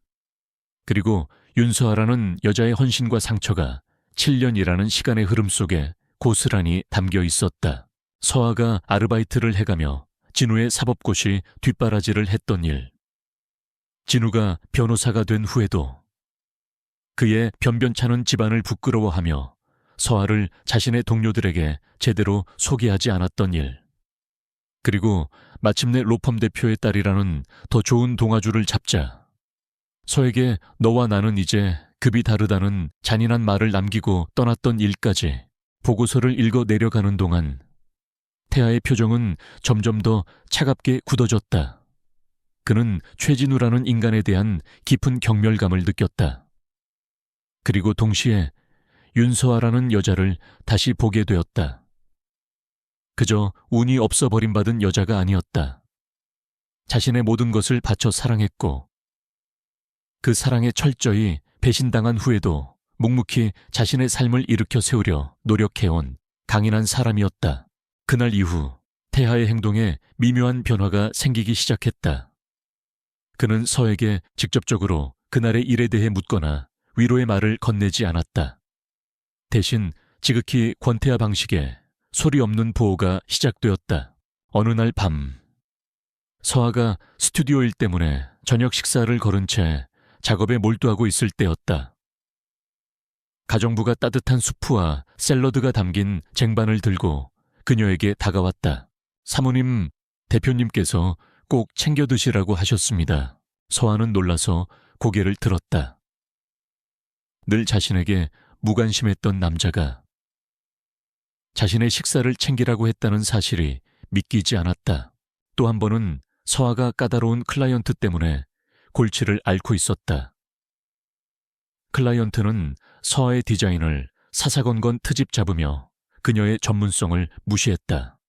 그리고 윤서아라는 여자의 헌신과 상처가 7년이라는 시간의 흐름 속에 고스란히 담겨 있었다. 서아가 아르바이트를 해가며 진우의 사법고시 뒷바라지를 했던 일, 진우가 변호사가 된 후에도 그의 변변찮은 집안을 부끄러워하며 서아를 자신의 동료들에게 제대로 소개하지 않았던 일, 그리고 마침내 로펌 대표의 딸이라는 더 좋은 동아주를 잡자 서에게 너와 나는 이제 급이 다르다는 잔인한 말을 남기고 떠났던 일까지 보고서를 읽어 내려가는 동안 태아의 표정은 점점 더 차갑게 굳어졌다. 그는 최진우라는 인간에 대한 깊은 경멸감을 느꼈다. 그리고 동시에 윤서아라는 여자를 다시 보게 되었다. 그저 운이 없어 버림받은 여자가 아니었다. 자신의 모든 것을 바쳐 사랑했고 그 사랑에 철저히 배신당한 후에도 묵묵히 자신의 삶을 일으켜 세우려 노력해온 강인한 사람이었다. 그날 이후 태하의 행동에 미묘한 변화가 생기기 시작했다. 그는 서에게 직접적으로 그날의 일에 대해 묻거나 위로의 말을 건네지 않았다. 대신 지극히 권태하 방식의 소리 없는 보호가 시작되었다. 어느 날 밤, 서아가 스튜디오 일 때문에 저녁 식사를 거른 채 작업에 몰두하고 있을 때였다. 가정부가 따뜻한 수프와 샐러드가 담긴 쟁반을 들고 그녀에게 다가왔다. 사모님, 대표님께서 꼭 챙겨 드시라고 하셨습니다. 서아는 놀라서 고개를 들었다. 늘 자신에게 무관심했던 남자가 자신의 식사를 챙기라고 했다는 사실이 믿기지 않았다. 또 한 번은 서아가 까다로운 클라이언트 때문에 골치를 앓고 있었다. 클라이언트는 서아의 디자인을 사사건건 트집 잡으며 그녀의 전문성을 무시했다.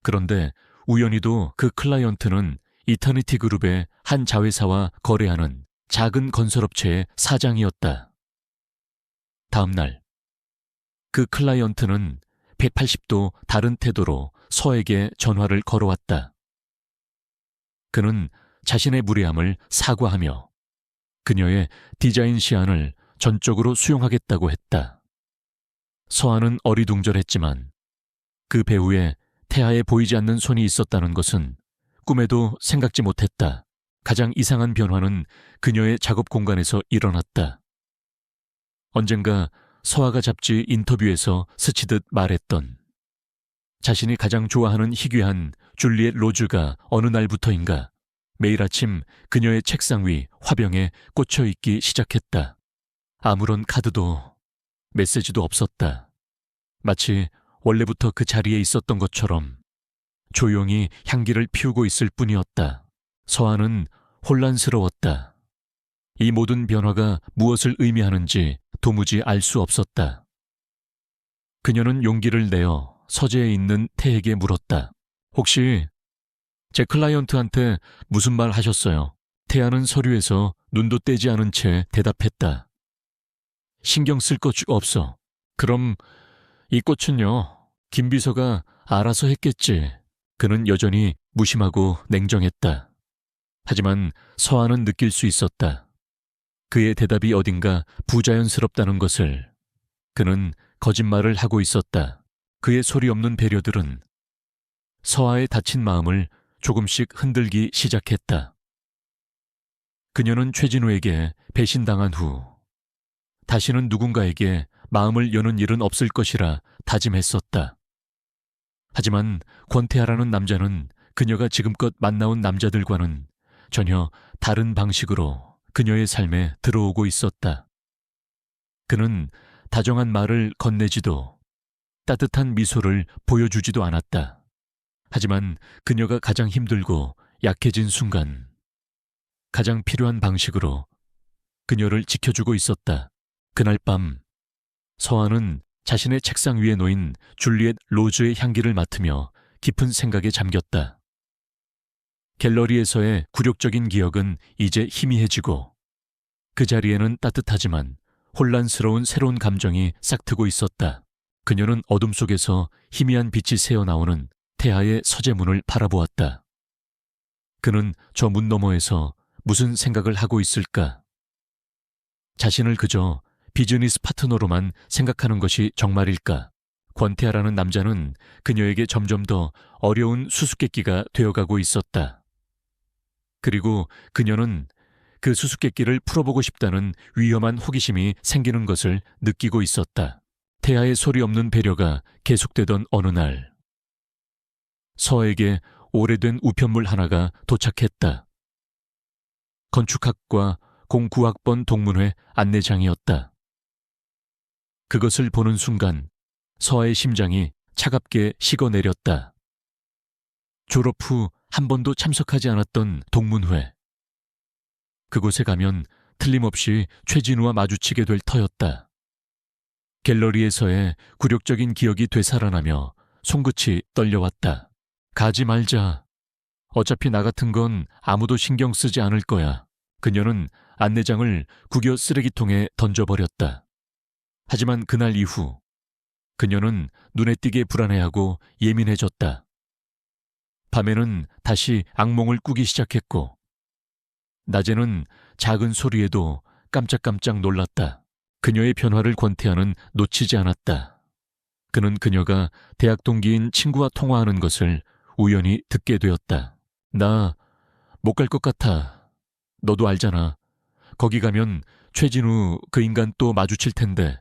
그런데 우연히도 그 클라이언트는 이터니티 그룹의 한 자회사와 거래하는 작은 건설업체의 사장이었다. 다음 날, 그 클라이언트는 180도 다른 태도로 서에게 전화를 걸어왔다. 그는 자신의 무례함을 사과하며 그녀의 디자인 시안을 전적으로 수용하겠다고 했다. 서아는 어리둥절했지만 그 배후에 태아에 보이지 않는 손이 있었다는 것은 꿈에도 생각지 못했다. 가장 이상한 변화는 그녀의 작업 공간에서 일어났다. 언젠가 서아가 잡지 인터뷰에서 스치듯 말했던 자신이 가장 좋아하는 희귀한 줄리엣 로즈가 어느 날부터인가 매일 아침 그녀의 책상 위 화병에 꽂혀 있기 시작했다. 아무런 카드도 메시지도 없었다. 마치 원래부터 그 자리에 있었던 것처럼 조용히 향기를 피우고 있을 뿐이었다. 서아는 혼란스러웠다. 이 모든 변화가 무엇을 의미하는지 도무지 알 수 없었다. 그녀는 용기를 내어 서재에 있는 태에게 물었다. 혹시 제 클라이언트한테 무슨 말 하셨어요? 태아는 서류에서 눈도 떼지 않은 채 대답했다. 신경 쓸 것 없어. 그럼 이 꽃은요? 김 비서가 알아서 했겠지. 그는 여전히 무심하고 냉정했다. 하지만 서아는 느낄 수 있었다. 그의 대답이 어딘가 부자연스럽다는 것을. 그는 거짓말을 하고 있었다. 그의 소리 없는 배려들은 서아의 다친 마음을 조금씩 흔들기 시작했다. 그녀는 최진우에게 배신당한 후 다시는 누군가에게 마음을 여는 일은 없을 것이라 다짐했었다. 하지만 권태하라는 남자는 그녀가 지금껏 만나온 남자들과는 전혀 다른 방식으로 그녀의 삶에 들어오고 있었다. 그는 다정한 말을 건네지도 따뜻한 미소를 보여주지도 않았다. 하지만 그녀가 가장 힘들고 약해진 순간 가장 필요한 방식으로 그녀를 지켜주고 있었다. 그날 밤 서아는 자신의 책상 위에 놓인 줄리엣 로즈의 향기를 맡으며 깊은 생각에 잠겼다. 갤러리에서의 굴욕적인 기억은 이제 희미해지고 그 자리에는 따뜻하지만 혼란스러운 새로운 감정이 싹트고 있었다. 그녀는 어둠 속에서 희미한 빛이 새어나오는 태아의 서재문을 바라보았다. 그는 저 문 너머에서 무슨 생각을 하고 있을까? 자신을 그저 비즈니스 파트너로만 생각하는 것이 정말일까? 권태하라는 남자는 그녀에게 점점 더 어려운 수수께끼가 되어가고 있었다. 그리고 그녀는 그 수수께끼를 풀어보고 싶다는 위험한 호기심이 생기는 것을 느끼고 있었다. 태아의 소리 없는 배려가 계속되던 어느 날 서에게 오래된 우편물 하나가 도착했다. 건축학과 09학번 동문회 안내장이었다. 그것을 보는 순간 서아의 심장이 차갑게 식어내렸다. 졸업 후 한 번도 참석하지 않았던 동문회. 그곳에 가면 틀림없이 최진우와 마주치게 될 터였다. 갤러리에서의 굴욕적인 기억이 되살아나며 손끝이 떨려왔다. 가지 말자. 어차피 나 같은 건 아무도 신경 쓰지 않을 거야. 그녀는 안내장을 구겨 쓰레기통에 던져버렸다. 하지만 그날 이후 그녀는 눈에 띄게 불안해하고 예민해졌다. 밤에는 다시 악몽을 꾸기 시작했고 낮에는 작은 소리에도 깜짝깜짝 놀랐다. 그녀의 변화를 권태하는 놓치지 않았다. 그는 그녀가 대학 동기인 친구와 통화하는 것을 우연히 듣게 되었다. 나 못 갈 것 같아. 너도 알잖아. 거기 가면 최진우 그 인간 또 마주칠 텐데.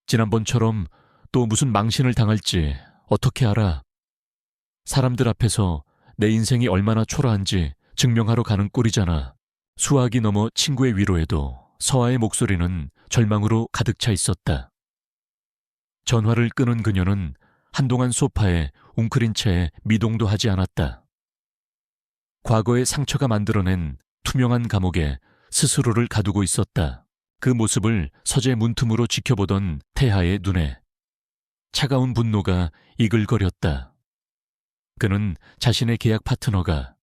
지난번처럼 또 무슨 망신을 당할지 어떻게 알아? 사람들 앞에서 내 인생이 얼마나 초라한지 증명하러 가는 꼴이잖아. 수학이 넘어 친구의 위로에도 서아의 목소리는 절망으로 가득 차 있었다. 전화를 끊은 그녀는 한동안 소파에 웅크린 채 미동도 하지 않았다. 과거의 상처가 만들어낸 투명한 감옥에 스스로를 가두고 있었다. 그 모습을 서재 문틈으로 지켜보던 태하의 눈에 차가운 분노가 이글거렸다. 그는 자신의 계약 파트너가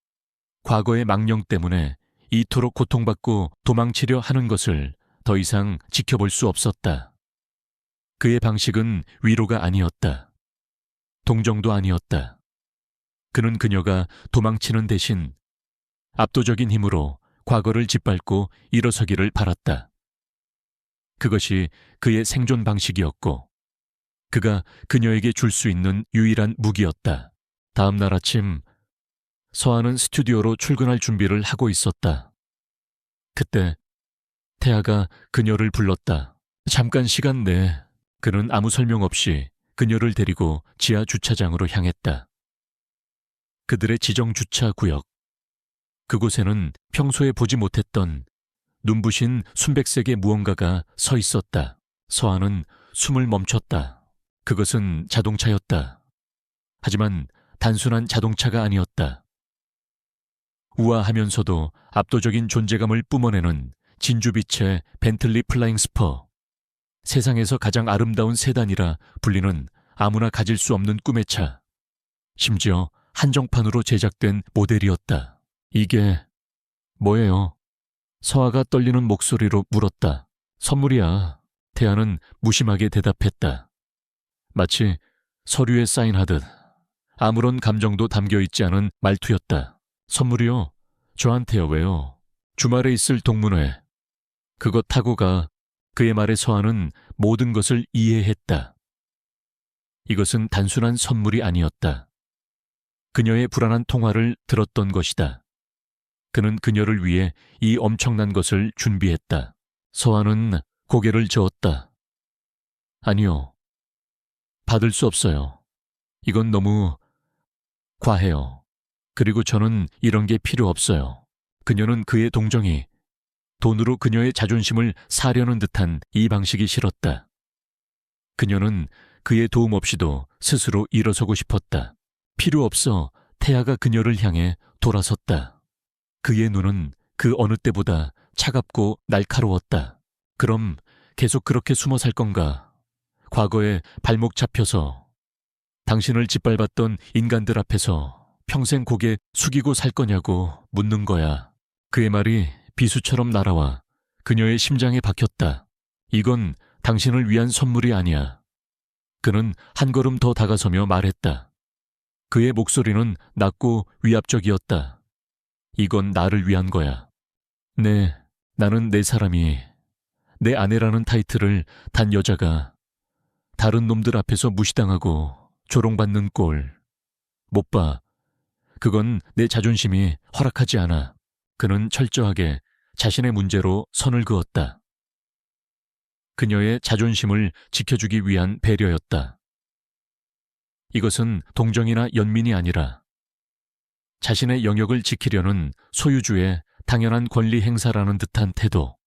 과거의 망령 때문에 이토록 고통받고 도망치려 하는 것을 더 이상 지켜볼 수 없었다. 그의 방식은 위로가 아니었다. 동정도 아니었다. 그는 그녀가 도망치는 대신 압도적인 힘으로 과거를 짓밟고 일어서기를 바랐다. 그것이 그의 생존 방식이었고 그가 그녀에게 줄 수 있는 유일한 무기였다. 다음 날 아침 서아는 스튜디오로 출근할 준비를 하고 있었다. 그때 태아가 그녀를 불렀다. 잠깐 시간 내. 그는 아무 설명 없이 그녀를 데리고 지하 주차장으로 향했다. 그들의 지정 주차 구역. 그곳에는 평소에 보지 못했던 눈부신 순백색의 무언가가 서 있었다. 서아는 숨을 멈췄다. 그것은 자동차였다. 하지만 단순한 자동차가 아니었다. 우아하면서도 압도적인 존재감을 뿜어내는 진주빛의 벤틀리 플라잉 스퍼. 세상에서 가장 아름다운 세단이라 불리는 아무나 가질 수 없는 꿈의 차. 심지어 한정판으로 제작된 모델이었다. 이게 뭐예요? 서아가 떨리는 목소리로 물었다. 선물이야. 태아는 무심하게 대답했다. 마치 서류에 사인하듯 아무런 감정도 담겨있지 않은 말투였다. 선물이요? 저한테요. 왜요? 주말에 있을 동문회. 그거 타고 가. 그의 말에 서아는 모든 것을 이해했다. 이것은 단순한 선물이 아니었다. 그녀의 불안한 통화를 들었던 것이다. 그는 그녀를 위해 이 엄청난 것을 준비했다. 서아는 고개를 저었다. 아니요. 받을 수 없어요. 이건 너무 과해요. 그리고 저는 이런 게 필요 없어요. 그녀는 그의 동정이 돈으로 그녀의 자존심을 사려는 듯한 이 방식이 싫었다. 그녀는 그의 도움 없이도 스스로 일어서고 싶었다. 필요 없어. 태아가 그녀를 향해 돌아섰다. 그의 눈은 그 어느 때보다 차갑고 날카로웠다. 그럼 계속 그렇게 숨어 살 건가? 과거에 발목 잡혀서 당신을 짓밟았던 인간들 앞에서 평생 고개 숙이고 살 거냐고 묻는 거야. 그의 말이 비수처럼 날아와 그녀의 심장에 박혔다. 이건 당신을 위한 선물이 아니야. 그는 한 걸음 더 다가서며 말했다. 그의 목소리는 낮고 위압적이었다. 이건 나를 위한 거야. 네, 나는 내 사람이 내 아내라는 타이틀을 단 여자가 다른 놈들 앞에서 무시당하고 조롱받는 꼴 못 봐. 그건 내 자존심이 허락하지 않아. 그는 철저하게 자신의 문제로 선을 그었다. 그녀의 자존심을 지켜주기 위한 배려였다. 이것은 동정이나 연민이 아니라 자신의 영역을 지키려는 소유주의 당연한 권리 행사라는 듯한 태도.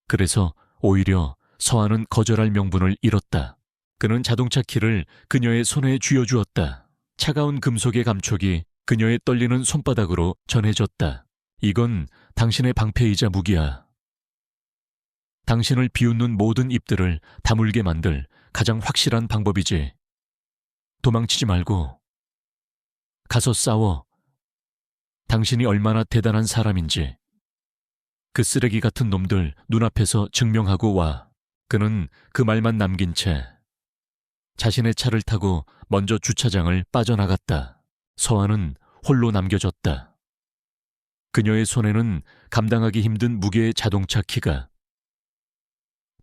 그래서 오히려 서아는 거절할 명분을 잃었다. 그는 자동차 키를 그녀의 손에 쥐어주었다. 차가운 금속의 감촉이 그녀의 떨리는 손바닥으로 전해졌다. 이건 당신의 방패이자 무기야. 당신을 비웃는 모든 입들을 다물게 만들 가장 확실한 방법이지. 도망치지 말고 가서 싸워. 당신이 얼마나 대단한 사람인지 그 쓰레기 같은 놈들 눈앞에서 증명하고 와. 그는 그 말만 남긴 채 자신의 차를 타고 먼저 주차장을 빠져나갔다. 서아는 홀로 남겨졌다. 그녀의 손에는 감당하기 힘든 무게의 자동차 키가,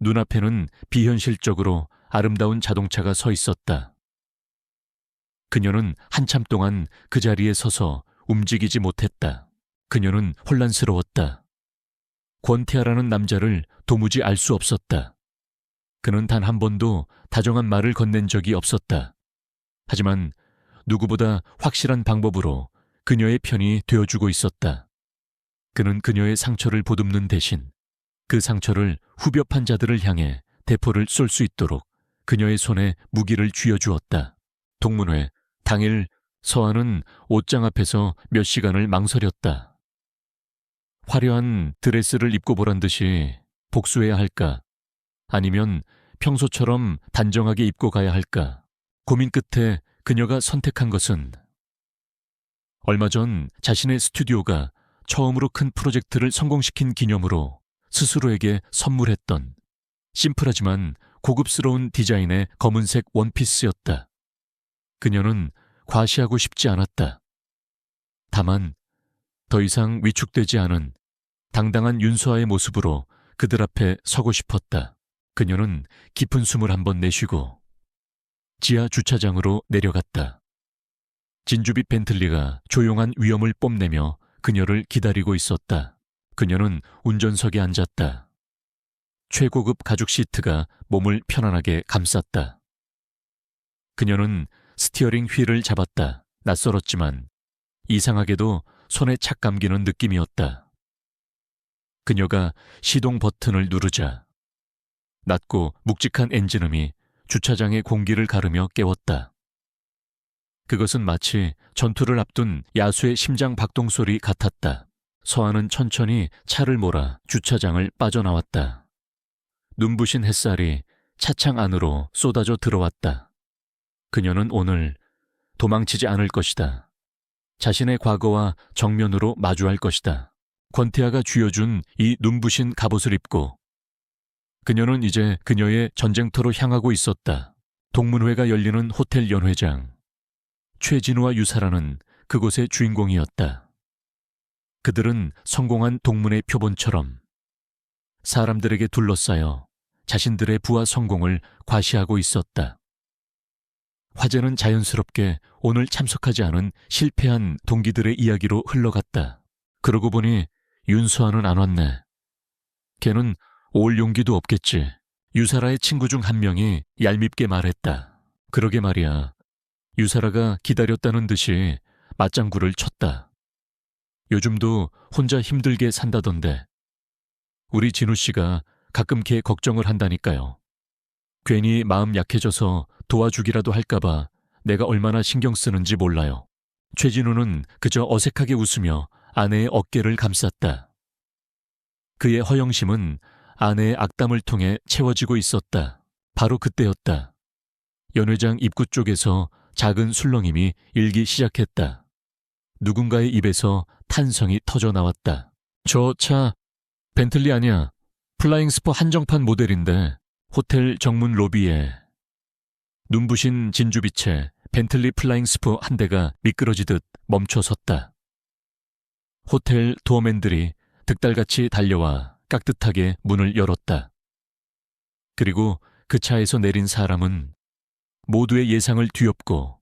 눈앞에는 비현실적으로 아름다운 자동차가 서 있었다. 그녀는 한참 동안 그 자리에 서서 움직이지 못했다. 그녀는 혼란스러웠다. 권태아라는 남자를 도무지 알 수 없었다. 그는 단 한 번도 다정한 말을 건넨 적이 없었다. 하지만 누구보다 확실한 방법으로 그녀의 편이 되어주고 있었다. 그는 그녀의 상처를 보듬는 대신 그 상처를 후벼 판 자들을 향해 대포를 쏠 수 있도록 그녀의 손에 무기를 쥐어주었다. 동문회 당일 서아는 옷장 앞에서 몇 시간을 망설였다. 화려한 드레스를 입고 보란 듯이 복수해야 할까? 아니면 평소처럼 단정하게 입고 가야 할까? 고민 끝에 그녀가 선택한 것은 얼마 전 자신의 스튜디오가 처음으로 큰 프로젝트를 성공시킨 기념으로 스스로에게 선물했던 심플하지만 고급스러운 디자인의 검은색 원피스였다. 그녀는 과시하고 싶지 않았다. 다만 더 이상 위축되지 않은 당당한 윤서아의 모습으로 그들 앞에 서고 싶었다. 그녀는 깊은 숨을 한번 내쉬고 지하 주차장으로 내려갔다. 진주빛 벤틀리가 조용한 위엄을 뽐내며 그녀를 기다리고 있었다. 그녀는 운전석에 앉았다. 최고급 가죽 시트가 몸을 편안하게 감쌌다. 그녀는 스티어링 휠을 잡았다. 낯설었지만 이상하게도 손에 착 감기는 느낌이었다. 그녀가 시동 버튼을 누르자 낮고 묵직한 엔진음이 주차장의 공기를 가르며 깨웠다. 그것은 마치 전투를 앞둔 야수의 심장 박동 소리 같았다. 서한은 천천히 차를 몰아 주차장을 빠져나왔다. 눈부신 햇살이 차창 안으로 쏟아져 들어왔다. 그녀는 오늘 도망치지 않을 것이다. 자신의 과거와 정면으로 마주할 것이다. 권태아가 쥐어준 이 눈부신 갑옷을 입고 그녀는 이제 그녀의 전쟁터로 향하고 있었다. 동문회가 열리는 호텔 연회장. 최진우와 유사라는 그곳의 주인공이었다. 그들은 성공한 동문의 표본처럼 사람들에게 둘러싸여 자신들의 부와 성공을 과시하고 있었다. 화제는 자연스럽게 오늘 참석하지 않은 실패한 동기들의 이야기로 흘러갔다. 그러고 보니 윤서아는 안 왔네. 걔는 올 용기도 없겠지. 유사라의 친구 중 한 명이 얄밉게 말했다. 그러게 말이야. 유사라가 기다렸다는 듯이 맞장구를 쳤다. 요즘도 혼자 힘들게 산다던데. 우리 진우 씨가 가끔 걔 걱정을 한다니까요. 괜히 마음 약해져서 도와주기라도 할까봐 내가 얼마나 신경 쓰는지 몰라요. 최진우는 그저 어색하게 웃으며 아내의 어깨를 감쌌다. 그의 허영심은 아내의 악담을 통해 채워지고 있었다. 바로 그때였다. 연회장 입구 쪽에서 작은 술렁임이 일기 시작했다. 누군가의 입에서 탄성이 터져 나왔다. 저 차 벤틀리 아니야. 플라잉 스포 한정판 모델인데 호텔 정문 로비에. 눈부신 진주빛에 벤틀리 플라잉 스포 한 대가 미끄러지듯 멈춰 섰다. 호텔 도어맨들이 득달같이 달려와 깍듯하게 문을 열었다. 그리고 그 차에서 내린 사람은 모두의 예상을 뒤엎고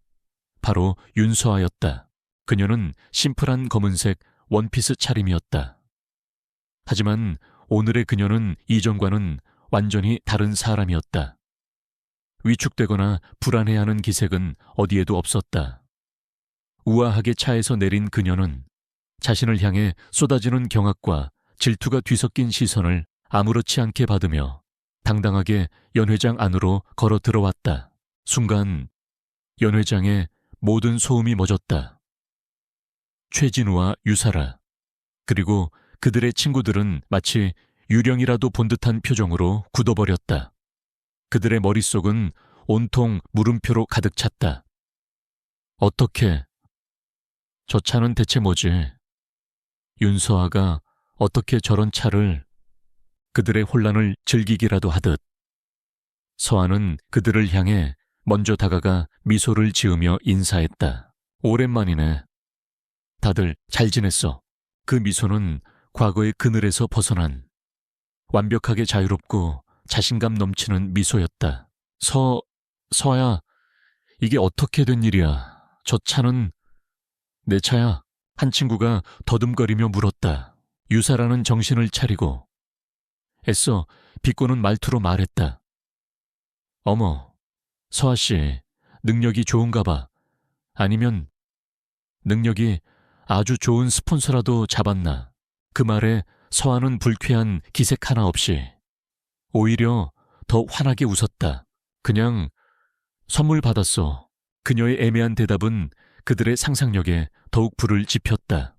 바로 윤서아였다. 그녀는 심플한 검은색 원피스 차림이었다. 하지만 오늘의 그녀는 이전과는 완전히 다른 사람이었다. 위축되거나 불안해하는 기색은 어디에도 없었다. 우아하게 차에서 내린 그녀는 자신을 향해 쏟아지는 경악과 질투가 뒤섞인 시선을 아무렇지 않게 받으며 당당하게 연회장 안으로 걸어 들어왔다. 순간 연회장에 모든 소음이 멎었다. 최진우와 유사라 그리고 그들의 친구들은 마치 유령이라도 본 듯한 표정으로 굳어버렸다. 그들의 머릿속은 온통 물음표로 가득 찼다. 어떻게? 저 차는 대체 뭐지? 윤서아가 어떻게 저런 차를 그들의 혼란을 즐기기라도 하듯 서아는 그들을 향해 먼저 다가가 미소를 지으며 인사했다. 오랜만이네. 다들 잘 지냈어. 그 미소는 과거의 그늘에서 벗어난 완벽하게 자유롭고 자신감 넘치는 미소였다. 서아야, 이게 어떻게 된 일이야? 저 차는 내 차야. 한 친구가 더듬거리며 물었다. 유사라는 정신을 차리고 애써 비꼬는 말투로 말했다. 어머, 서아씨, 능력이 좋은가 봐. 아니면 능력이 아주 좋은 스폰서라도 잡았나. 그 말에 서아는 불쾌한 기색 하나 없이 오히려 더 환하게 웃었다. 그냥 선물 받았어. 그녀의 애매한 대답은 그들의 상상력에 더욱 불을 지폈다.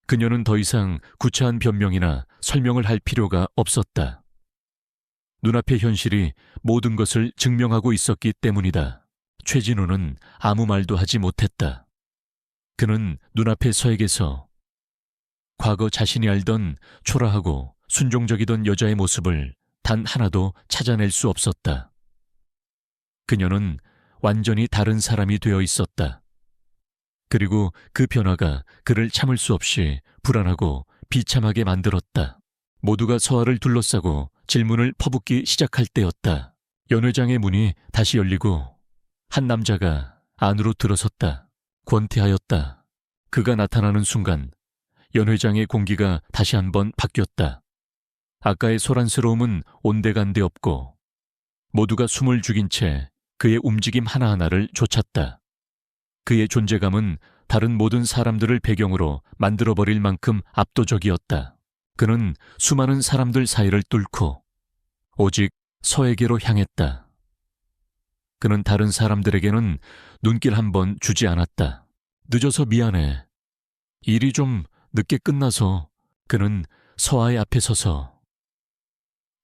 그녀는 더 이상 구차한 변명이나 설명을 할 필요가 없었다. 눈앞의 현실이 모든 것을 증명하고 있었기 때문이다. 최진우는 아무 말도 하지 못했다. 그는 눈앞의 서에게서 과거 자신이 알던 초라하고 순종적이던 여자의 모습을 단 하나도 찾아낼 수 없었다. 그녀는 완전히 다른 사람이 되어 있었다. 그리고 그 변화가 그를 참을 수 없이 불안하고 비참하게 만들었다. 모두가 서아를 둘러싸고 질문을 퍼붓기 시작할 때였다. 연회장의 문이 다시 열리고 한 남자가 안으로 들어섰다. 권태하였다. 그가 나타나는 순간 연회장의 공기가 다시 한번 바뀌었다. 아까의 소란스러움은 온데간데 없고 모두가 숨을 죽인 채 그의 움직임 하나하나를 쫓았다. 그의 존재감은 다른 모든 사람들을 배경으로 만들어버릴 만큼 압도적이었다. 그는 수많은 사람들 사이를 뚫고 오직 서에게로 향했다. 그는 다른 사람들에게는 눈길 한 번 주지 않았다. 늦어서 미안해. 일이 좀 늦게 끝나서. 그는 서아의 앞에 서서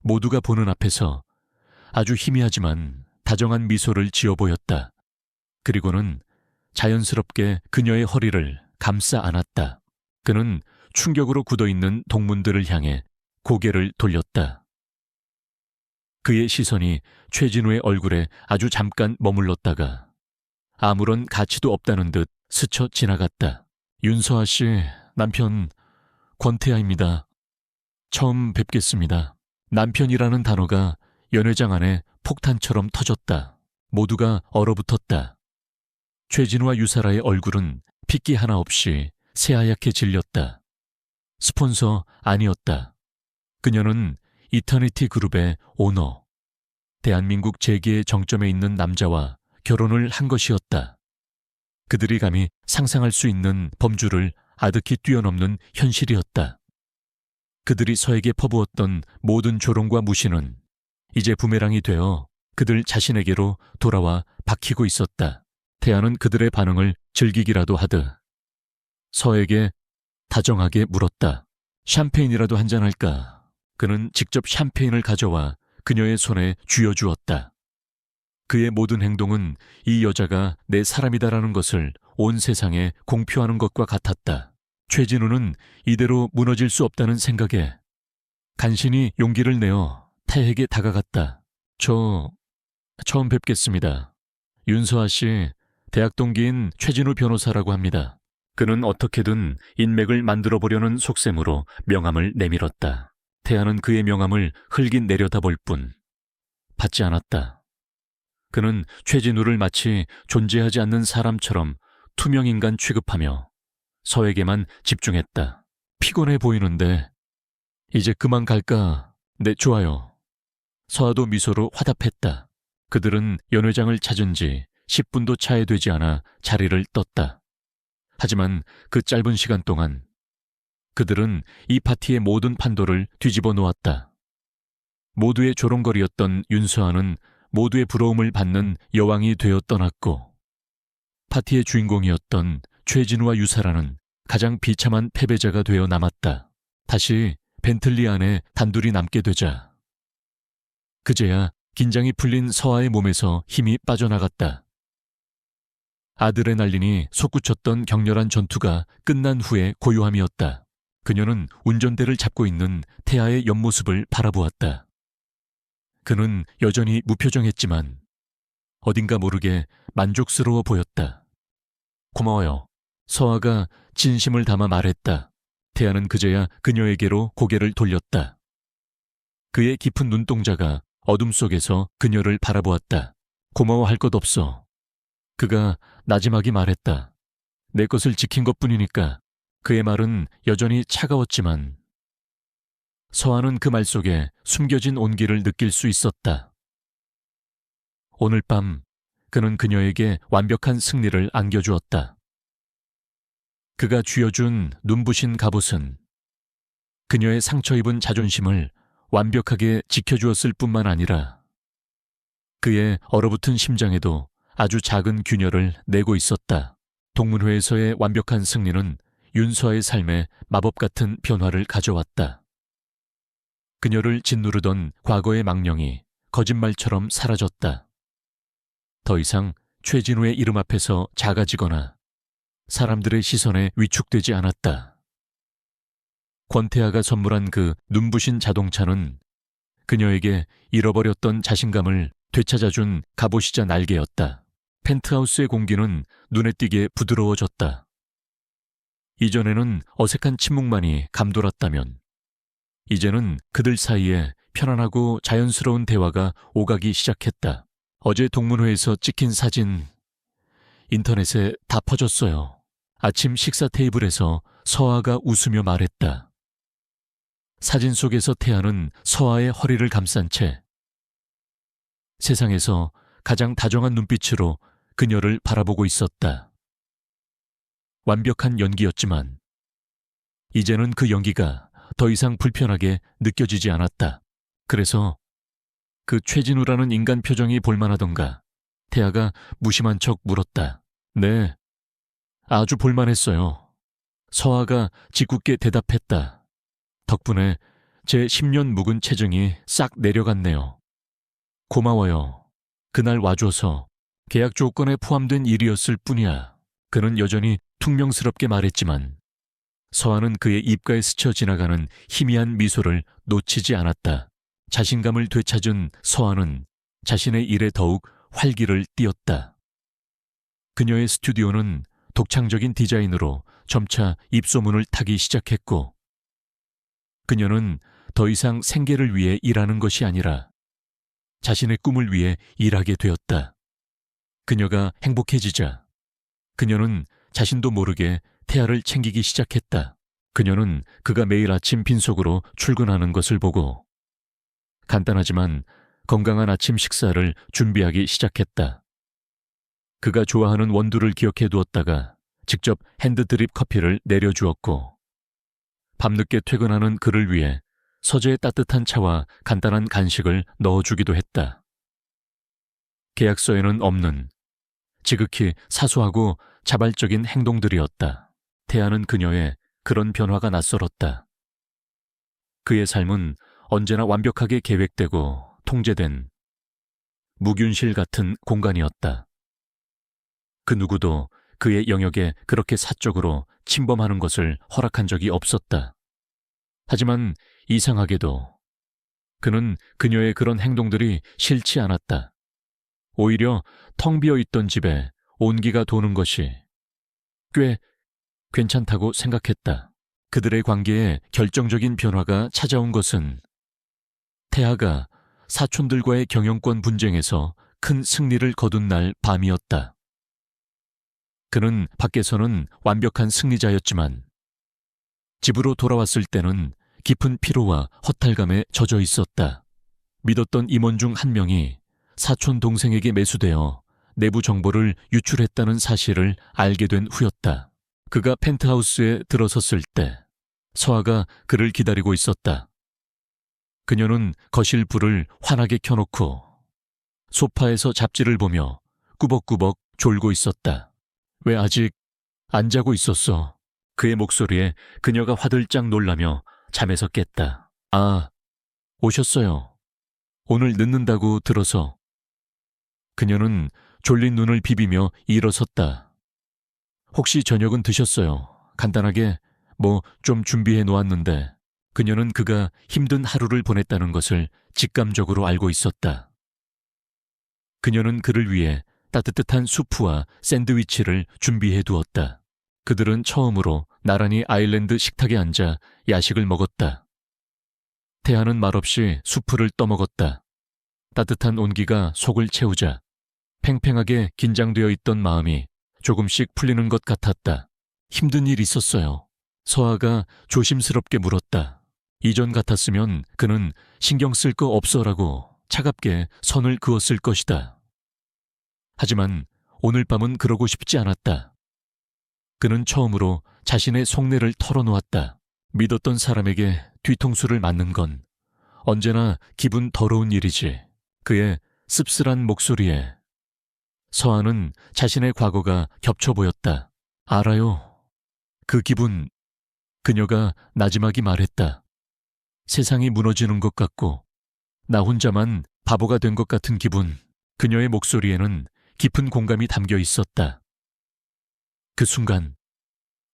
모두가 보는 앞에서 아주 희미하지만 다정한 미소를 지어 보였다. 그리고는 자연스럽게 그녀의 허리를 감싸 안았다. 그는 충격으로 굳어있는 동문들을 향해 고개를 돌렸다. 그의 시선이 최진우의 얼굴에 아주 잠깐 머물렀다가 아무런 가치도 없다는 듯 스쳐 지나갔다. 윤서아 씨, 남편 권태아입니다. 처음 뵙겠습니다. 남편이라는 단어가 연회장 안에 폭탄처럼 터졌다. 모두가 얼어붙었다. 최진우와 유사라의 얼굴은 핏기 하나 없이 새하얗게 질렸다. 스폰서 아니었다. 그녀는 이터니티 그룹의 오너, 대한민국 재계의 정점에 있는 남자와 결혼을 한 것이었다. 그들이 감히 상상할 수 있는 범주를 아득히 뛰어넘는 현실이었다. 그들이 서에게 퍼부었던 모든 조롱과 무시는 이제 부메랑이 되어 그들 자신에게로 돌아와 박히고 있었다. 태아는 그들의 반응을 즐기기라도 하듯 서에게 다정하게 물었다. 샴페인이라도 한잔할까? 그는 직접 샴페인을 가져와 그녀의 손에 쥐어주었다. 그의 모든 행동은 이 여자가 내 사람이다라는 것을 온 세상에 공표하는 것과 같았다. 최진우는 이대로 무너질 수 없다는 생각에 간신히 용기를 내어 태에게 다가갔다. 저 처음 뵙겠습니다. 윤서아 씨, 대학 동기인 최진우 변호사라고 합니다. 그는 어떻게든 인맥을 만들어보려는 속셈으로 명함을 내밀었다. 태아는 그의 명함을 흘긴 내려다볼 뿐 받지 않았다. 그는 최진우를 마치 존재하지 않는 사람처럼 투명인간 취급하며 서에게만 집중했다. 피곤해 보이는데 이제 그만 갈까? 네, 좋아요. 서아도 미소로 화답했다. 그들은 연회장을 찾은 지 10분도 차에 되지 않아 자리를 떴다. 하지만 그 짧은 시간 동안 그들은 이 파티의 모든 판도를 뒤집어 놓았다. 모두의 조롱거리였던 윤서아는 모두의 부러움을 받는 여왕이 되어 떠났고 파티의 주인공이었던 최진우와 유사라는 가장 비참한 패배자가 되어 남았다. 다시 벤틀리 안에 단둘이 남게 되자 그제야 긴장이 풀린 서아의 몸에서 힘이 빠져나갔다. 아드레날린이 솟구쳤던 격렬한 전투가 끝난 후의 고요함이었다. 그녀는 운전대를 잡고 있는 태아의 옆모습을 바라보았다. 그는 여전히 무표정했지만 어딘가 모르게 만족스러워 보였다. 고마워요. 서아가 진심을 담아 말했다. 태아는 그제야 그녀에게로 고개를 돌렸다. 그의 깊은 눈동자가 어둠 속에서 그녀를 바라보았다. 고마워할 것 없어. 그가 나지막이 말했다. 내 것을 지킨 것뿐이니까. 그의 말은 여전히 차가웠지만 서아는 그 말 속에 숨겨진 온기를 느낄 수 있었다. 오늘 밤 그는 그녀에게 완벽한 승리를 안겨주었다. 그가 쥐어준 눈부신 갑옷은 그녀의 상처 입은 자존심을 완벽하게 지켜주었을 뿐만 아니라 그의 얼어붙은 심장에도 아주 작은 균열을 내고 있었다. 동문회에서의 완벽한 승리는 윤서아의 삶에 마법 같은 변화를 가져왔다. 그녀를 짓누르던 과거의 망령이 거짓말처럼 사라졌다. 더 이상 최진우의 이름 앞에서 작아지거나 사람들의 시선에 위축되지 않았다. 권태아가 선물한 그 눈부신 자동차는 그녀에게 잃어버렸던 자신감을 되찾아준 갑옷이자 날개였다. 펜트하우스의 공기는 눈에 띄게 부드러워졌다. 이전에는 어색한 침묵만이 감돌았다면 이제는 그들 사이에 편안하고 자연스러운 대화가 오가기 시작했다. 어제 동문회에서 찍힌 사진 인터넷에 다 퍼졌어요. 아침 식사 테이블에서 서아가 웃으며 말했다. 사진 속에서 태아는 서아의 허리를 감싼 채 세상에서 가장 다정한 눈빛으로 그녀를 바라보고 있었다. 완벽한 연기였지만 이제는 그 연기가 더 이상 불편하게 느껴지지 않았다. 그래서 그 최진우라는 인간 표정이 볼만하던가 태아가 무심한 척 물었다. 네, 아주 볼만했어요. 서아가 짓궂게 대답했다. 덕분에 제 10년 묵은 체증이 싹 내려갔네요. 고마워요. 그날 와줘서 계약 조건에 포함된 일이었을 뿐이야. 그는 여전히 퉁명스럽게 말했지만 서아는 그의 입가에 스쳐 지나가는 희미한 미소를 놓치지 않았다. 자신감을 되찾은 서아는 자신의 일에 더욱 활기를 띠었다. 그녀의 스튜디오는 독창적인 디자인으로 점차 입소문을 타기 시작했고 그녀는 더 이상 생계를 위해 일하는 것이 아니라 자신의 꿈을 위해 일하게 되었다. 그녀가 행복해지자 그녀는 자신도 모르게 태아를 챙기기 시작했다. 그녀는 그가 매일 아침 빈속으로 출근하는 것을 보고 간단하지만 건강한 아침 식사를 준비하기 시작했다. 그가 좋아하는 원두를 기억해 두었다가 직접 핸드드립 커피를 내려주었고 밤늦게 퇴근하는 그를 위해 서재에 따뜻한 차와 간단한 간식을 넣어주기도 했다. 계약서에는 없는 지극히 사소하고 자발적인 행동들이었다. 태아는 그녀의 그런 변화가 낯설었다. 그의 삶은 언제나 완벽하게 계획되고 통제된 무균실 같은 공간이었다. 그 누구도 그의 영역에 그렇게 사적으로 침범하는 것을 허락한 적이 없었다. 하지만 이상하게도 그는 그녀의 그런 행동들이 싫지 않았다. 오히려 텅 비어 있던 집에 온기가 도는 것이 꽤 괜찮다고 생각했다. 그들의 관계에 결정적인 변화가 찾아온 것은 태아가 사촌들과의 경영권 분쟁에서 큰 승리를 거둔 날 밤이었다. 그는 밖에서는 완벽한 승리자였지만 집으로 돌아왔을 때는 깊은 피로와 허탈감에 젖어 있었다. 믿었던 임원 중 한 명이 사촌 동생에게 매수되어 내부 정보를 유출했다는 사실을 알게 된 후였다. 그가 펜트하우스에 들어섰을 때 서아가 그를 기다리고 있었다. 그녀는 거실 불을 환하게 켜놓고 소파에서 잡지를 보며 꾸벅꾸벅 졸고 있었다. 왜 아직 안 자고 있었어? 그의 목소리에 그녀가 화들짝 놀라며 잠에서 깼다. 아, 오셨어요. 오늘 늦는다고 들어서. 그녀는 졸린 눈을 비비며 일어섰다. 혹시 저녁은 드셨어요? 간단하게 뭐 좀 준비해 놓았는데. 그녀는 그가 힘든 하루를 보냈다는 것을 직감적으로 알고 있었다. 그녀는 그를 위해 따뜻한 수프와 샌드위치를 준비해 두었다. 그들은 처음으로 나란히 아일랜드 식탁에 앉아 야식을 먹었다. 태아는 말없이 수프를 떠먹었다. 따뜻한 온기가 속을 채우자 팽팽하게 긴장되어 있던 마음이 조금씩 풀리는 것 같았다. 힘든 일 있었어요. 서아가 조심스럽게 물었다. 이전 같았으면 그는 신경 쓸 거 없어라고 차갑게 선을 그었을 것이다. 하지만 오늘 밤은 그러고 싶지 않았다. 그는 처음으로 자신의 속내를 털어놓았다. 믿었던 사람에게 뒤통수를 맞는 건 언제나 기분 더러운 일이지. 그의 씁쓸한 목소리에 서아는 자신의 과거가 겹쳐 보였다. 알아요. 그 기분. 그녀가 나지막이 말했다. 세상이 무너지는 것 같고 나 혼자만 바보가 된 것 같은 기분. 그녀의 목소리에는 깊은 공감이 담겨 있었다. 그 순간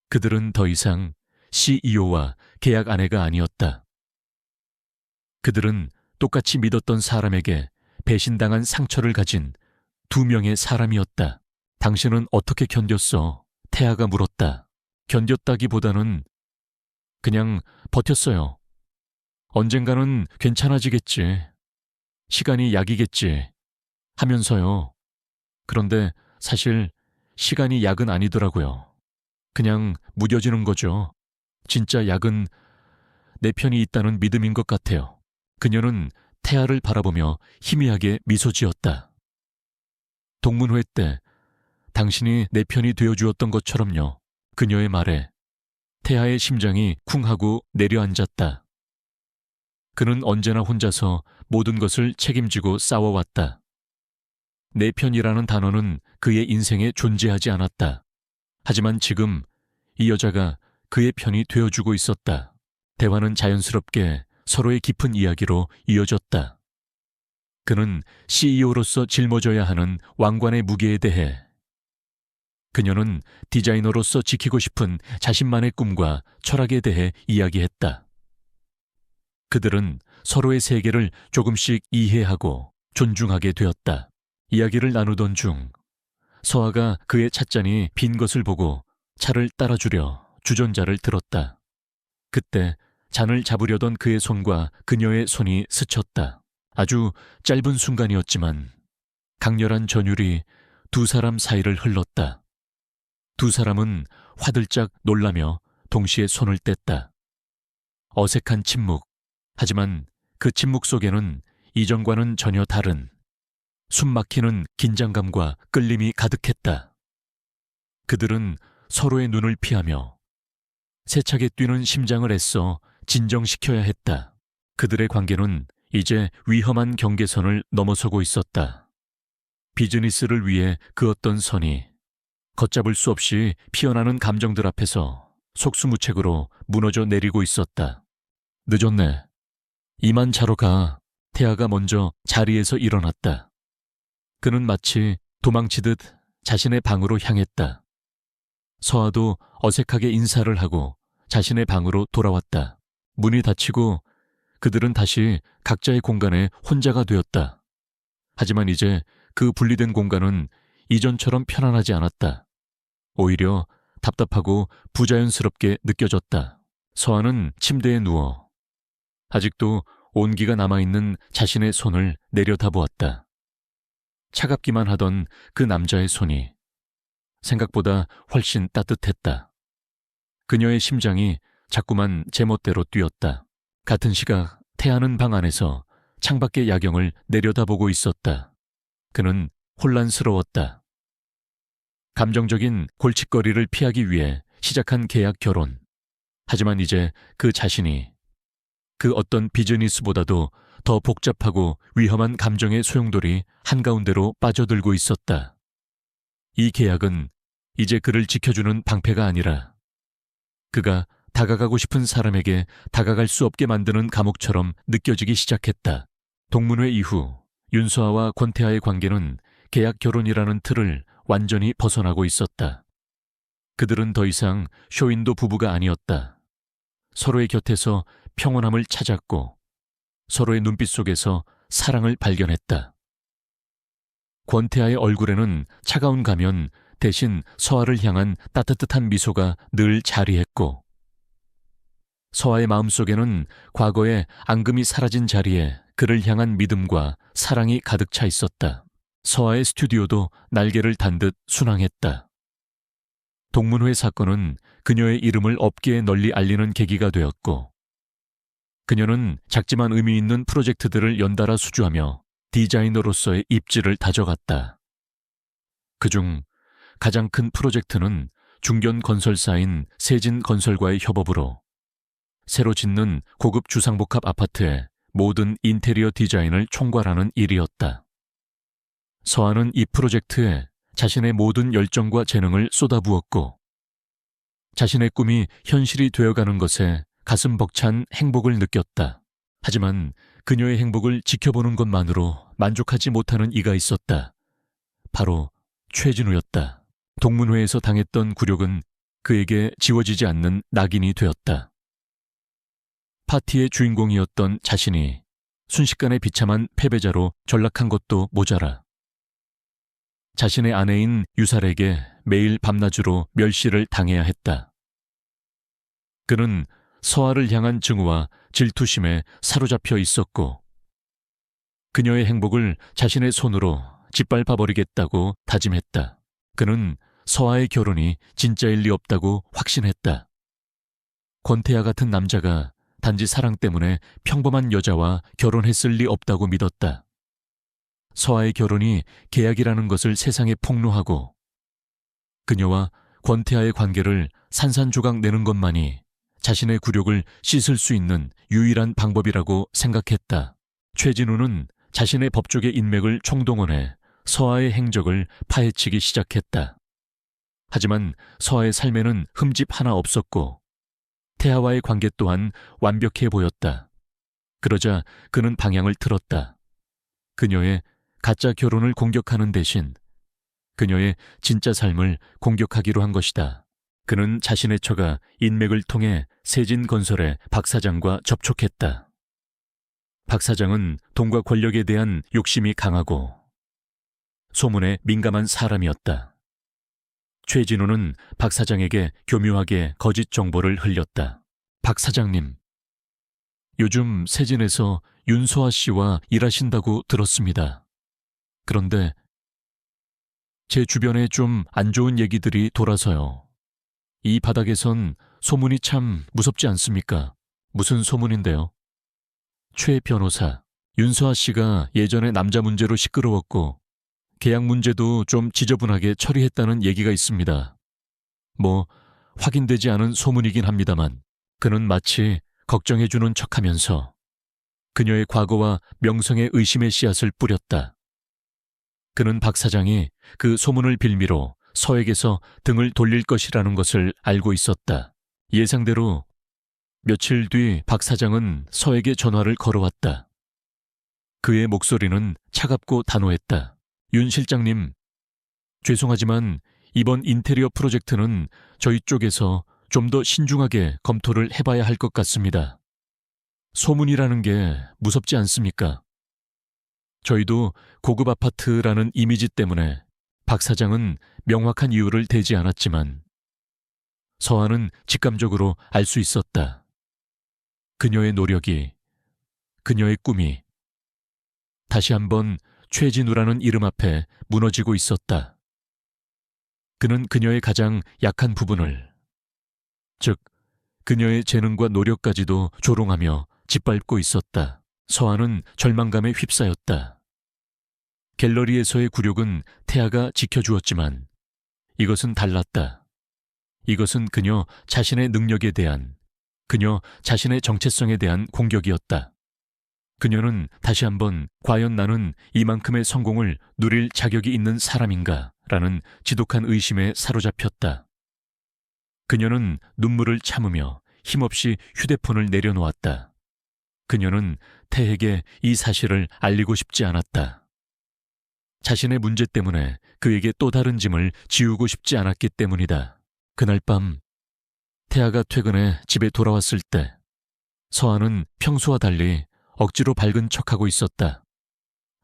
그들은 더 이상 CEO와 계약 아내가 아니었다. 그들은 똑같이 믿었던 사람에게 배신당한 상처를 가진 두 명의 사람이었다. 당신은 어떻게 견뎠어? 태아가 물었다. 견뎠다기보다는 그냥 버텼어요. 언젠가는 괜찮아지겠지. 시간이 약이겠지. 하면서요. 그런데 사실 시간이 약은 아니더라고요. 그냥 무뎌지는 거죠. 진짜 약은 내 편이 있다는 믿음인 것 같아요. 그녀는 태아를 바라보며 희미하게 미소 지었다. 동문회 때 당신이 내 편이 되어주었던 것처럼요. 그녀의 말에 태아의 심장이 쿵 하고 내려앉았다. 그는 언제나 혼자서 모든 것을 책임지고 싸워왔다. 내 편이라는 단어는 그의 인생에 존재하지 않았다. 하지만 지금 이 여자가 그의 편이 되어주고 있었다. 대화는 자연스럽게 서로의 깊은 이야기로 이어졌다. 그는 CEO로서 짊어져야 하는 왕관의 무게에 대해, 그녀는 디자이너로서 지키고 싶은 자신만의 꿈과 철학에 대해 이야기했다. 그들은 서로의 세계를 조금씩 이해하고 존중하게 되었다. 이야기를 나누던 중 서아가 그의 찻잔이 빈 것을 보고 차를 따라주려 주전자를 들었다. 그때 잔을 잡으려던 그의 손과 그녀의 손이 스쳤다. 아주 짧은 순간이었지만 강렬한 전율이 두 사람 사이를 흘렀다. 두 사람은 화들짝 놀라며 동시에 손을 뗐다. 어색한 침묵. 하지만 그 침묵 속에는 이전과는 전혀 다른 숨막히는 긴장감과 끌림이 가득했다. 그들은 서로의 눈을 피하며 세차게 뛰는 심장을 애써 진정시켜야 했다. 그들의 관계는 이제 위험한 경계선을 넘어서고 있었다. 비즈니스를 위해 그었던 선이 걷잡을 수 없이 피어나는 감정들 앞에서 속수무책으로 무너져 내리고 있었다. 늦었네. 이만 자러 가. 태아가 먼저 자리에서 일어났다. 그는 마치 도망치듯 자신의 방으로 향했다. 서아도 어색하게 인사를 하고 자신의 방으로 돌아왔다. 문이 닫히고 그들은 다시 각자의 공간에 혼자가 되었다. 하지만 이제 그 분리된 공간은 이전처럼 편안하지 않았다. 오히려 답답하고 부자연스럽게 느껴졌다. 서아는 침대에 누워 아직도 온기가 남아있는 자신의 손을 내려다보았다. 차갑기만 하던 그 남자의 손이 생각보다 훨씬 따뜻했다. 그녀의 심장이 자꾸만 제멋대로 뛰었다. 같은 시각 태아는 방 안에서 창밖의 야경을 내려다보고 있었다. 그는 혼란스러웠다. 감정적인 골칫거리를 피하기 위해 시작한 계약 결혼. 하지만 이제 그 자신이 그 어떤 비즈니스보다도 더 복잡하고 위험한 감정의 소용돌이 한가운데로 빠져들고 있었다. 이 계약은 이제 그를 지켜주는 방패가 아니라 그가 다가가고 싶은 사람에게 다가갈 수 없게 만드는 감옥처럼 느껴지기 시작했다. 동문회 이후 윤서아와 권태아의 관계는 계약 결혼이라는 틀을 완전히 벗어나고 있었다. 그들은 더 이상 쇼윈도 부부가 아니었다. 서로의 곁에서 평온함을 찾았고 서로의 눈빛 속에서 사랑을 발견했다. 권태아의 얼굴에는 차가운 가면 대신 서아를 향한 따뜻한 미소가 늘 자리했고 서아의 마음속에는 과거의 앙금이 사라진 자리에 그를 향한 믿음과 사랑이 가득 차 있었다. 서아의 스튜디오도 날개를 단 듯 순항했다. 동문회 사건은 그녀의 이름을 업계에 널리 알리는 계기가 되었고 그녀는 작지만 의미 있는 프로젝트들을 연달아 수주하며 디자이너로서의 입지를 다져갔다. 그중 가장 큰 프로젝트는 중견 건설사인 세진건설과의 협업으로 새로 짓는 고급 주상복합 아파트의 모든 인테리어 디자인을 총괄하는 일이었다. 서아는 이 프로젝트에 자신의 모든 열정과 재능을 쏟아부었고 자신의 꿈이 현실이 되어가는 것에 가슴 벅찬 행복을 느꼈다. 하지만 그녀의 행복을 지켜보는 것만으로 만족하지 못하는 이가 있었다. 바로 최진우였다. 동문회에서 당했던 굴욕은 그에게 지워지지 않는 낙인이 되었다. 파티의 주인공이었던 자신이 순식간에 비참한 패배자로 전락한 것도 모자라 자신의 아내인 유살에게 매일 밤낮으로 멸시를 당해야 했다. 그는 서아를 향한 증오와 질투심에 사로잡혀 있었고 그녀의 행복을 자신의 손으로 짓밟아버리겠다고 다짐했다. 그는 서아의 결혼이 진짜일 리 없다고 확신했다. 권태아 같은 남자가 단지 사랑 때문에 평범한 여자와 결혼했을 리 없다고 믿었다. 서아의 결혼이 계약이라는 것을 세상에 폭로하고 그녀와 권태아의 관계를 산산조각 내는 것만이 자신의 굴욕을 씻을 수 있는 유일한 방법이라고 생각했다. 최진우는 자신의 법조계 인맥을 총동원해 서아의 행적을 파헤치기 시작했다. 하지만 서아의 삶에는 흠집 하나 없었고 태아와의 관계 또한 완벽해 보였다. 그러자 그는 방향을 틀었다. 그녀의 가짜 결혼을 공격하는 대신 그녀의 진짜 삶을 공격하기로 한 것이다. 그는 자신의 처가 인맥을 통해 세진건설의 박 사장과 접촉했다. 박 사장은 돈과 권력에 대한 욕심이 강하고 소문에 민감한 사람이었다. 최진우는 박 사장에게 교묘하게 거짓 정보를 흘렸다. 박 사장님, 요즘 세진에서 윤소아 씨와 일하신다고 들었습니다. 그런데 제 주변에 좀 안 좋은 얘기들이 돌아서요. 이 바닥에선 소문이 참 무섭지 않습니까? 무슨 소문인데요? 최 변호사, 윤소아 씨가 예전에 남자 문제로 시끄러웠고 계약 문제도 좀 지저분하게 처리했다는 얘기가 있습니다. 뭐 확인되지 않은 소문이긴 합니다만 그는 마치 걱정해주는 척하면서 그녀의 과거와 명성의 의심의 씨앗을 뿌렸다. 그는 박 사장이 그 소문을 빌미로 서에게서 등을 돌릴 것이라는 것을 알고 있었다. 예상대로 며칠 뒤 박 사장은 서에게 전화를 걸어왔다. 그의 목소리는 차갑고 단호했다. 윤 실장님, 죄송하지만 이번 인테리어 프로젝트는 저희 쪽에서 좀 더 신중하게 검토를 해봐야 할 것 같습니다. 소문이라는 게 무섭지 않습니까? 저희도 고급 아파트라는 이미지 때문에 박 사장은 명확한 이유를 대지 않았지만 서아는 직감적으로 알 수 있었다. 그녀의 노력이, 그녀의 꿈이 다시 한번 최진우라는 이름 앞에 무너지고 있었다. 그는 그녀의 가장 약한 부분을, 즉 그녀의 재능과 노력까지도 조롱하며 짓밟고 있었다. 서아는 절망감에 휩싸였다. 갤러리에서의 굴욕은 태아가 지켜주었지만 이것은 달랐다. 이것은 그녀 자신의 능력에 대한, 그녀 자신의 정체성에 대한 공격이었다. 그녀는 다시 한번 과연 나는 이만큼의 성공을 누릴 자격이 있는 사람인가? 라는 지독한 의심에 사로잡혔다. 그녀는 눈물을 참으며 힘없이 휴대폰을 내려놓았다. 그녀는 태에게 이 사실을 알리고 싶지 않았다. 자신의 문제 때문에 그에게 또 다른 짐을 지우고 싶지 않았기 때문이다. 그날 밤 태아가 퇴근해 집에 돌아왔을 때 서아는 평소와 달리 억지로 밝은 척하고 있었다.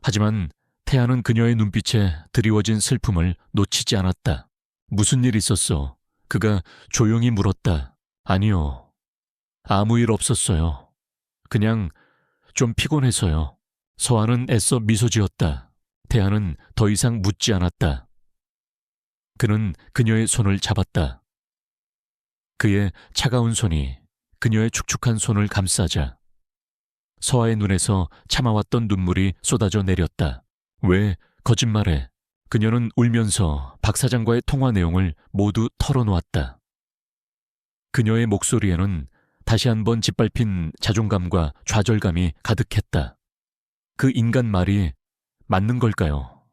하지만 태아는 그녀의 눈빛에 드리워진 슬픔을 놓치지 않았다. 무슨 일 있었어? 그가 조용히 물었다. 아니요. 아무 일 없었어요. 그냥 좀 피곤해서요. 서아는 애써 미소 지었다. 태아는 더 이상 묻지 않았다. 그는 그녀의 손을 잡았다. 그의 차가운 손이 그녀의 축축한 손을 감싸자 서아의 눈에서 참아왔던 눈물이 쏟아져 내렸다. 왜 거짓말해? 그녀는 울면서 박 사장과의 통화 내용을 모두 털어놓았다. 그녀의 목소리에는 다시 한번 짓밟힌 자존감과 좌절감이 가득했다. 그 인간 말이 맞는 걸까요?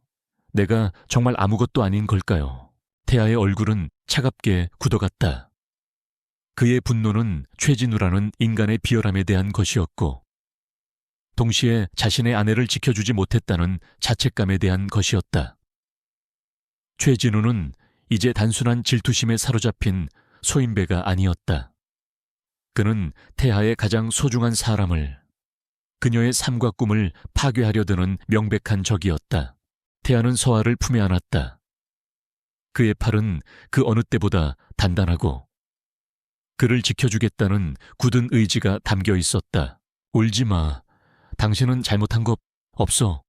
내가 정말 아무것도 아닌 걸까요? 태아의 얼굴은 차갑게 굳어갔다. 그의 분노는 최진우라는 인간의 비열함에 대한 것이었고 동시에 자신의 아내를 지켜주지 못했다는 자책감에 대한 것이었다. 최진우는 이제 단순한 질투심에 사로잡힌 소인배가 아니었다. 그는 태아의 가장 소중한 사람을, 그녀의 삶과 꿈을 파괴하려 드는 명백한 적이었다. 태아는 서아를 품에 안았다. 그의 팔은 그 어느 때보다 단단하고 그를 지켜주겠다는 굳은 의지가 담겨 있었다. 울지 마. 당신은 잘못한 거 없어.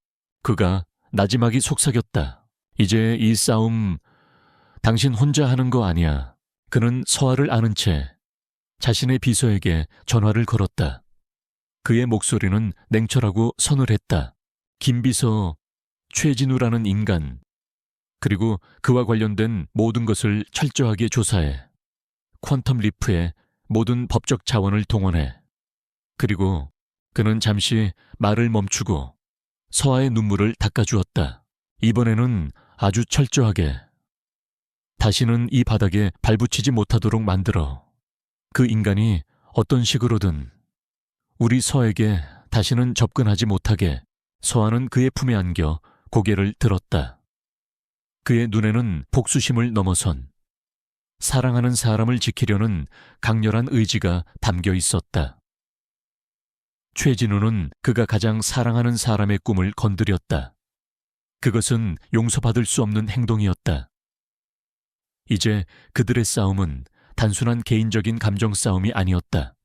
그가 나지막이 속삭였다. 이제 이 싸움 당신 혼자 하는 거 아니야. 그는 서아를 아는 채 자신의 비서에게 전화를 걸었다. 그의 목소리는 냉철하고 서늘했다. 김 비서, 최진우라는 인간, 그리고 그와 관련된 모든 것을 철저하게 조사해. 퀀텀 리프의 모든 법적 자원을 동원해. 그리고 그는 잠시 말을 멈추고 서아의 눈물을 닦아주었다. 이번에는 아주 철저하게. 다시는 이 바닥에 발붙이지 못하도록 만들어. 그 인간이 어떤 식으로든 우리 서에게 다시는 접근하지 못하게. 서아는 그의 품에 안겨 고개를 들었다. 그의 눈에는 복수심을 넘어선 사랑하는 사람을 지키려는 강렬한 의지가 담겨 있었다. 최진우는 그가 가장 사랑하는 사람의 꿈을 건드렸다. 그것은 용서받을 수 없는 행동이었다. 이제 그들의 싸움은 단순한 개인적인 감정 싸움이 아니었다.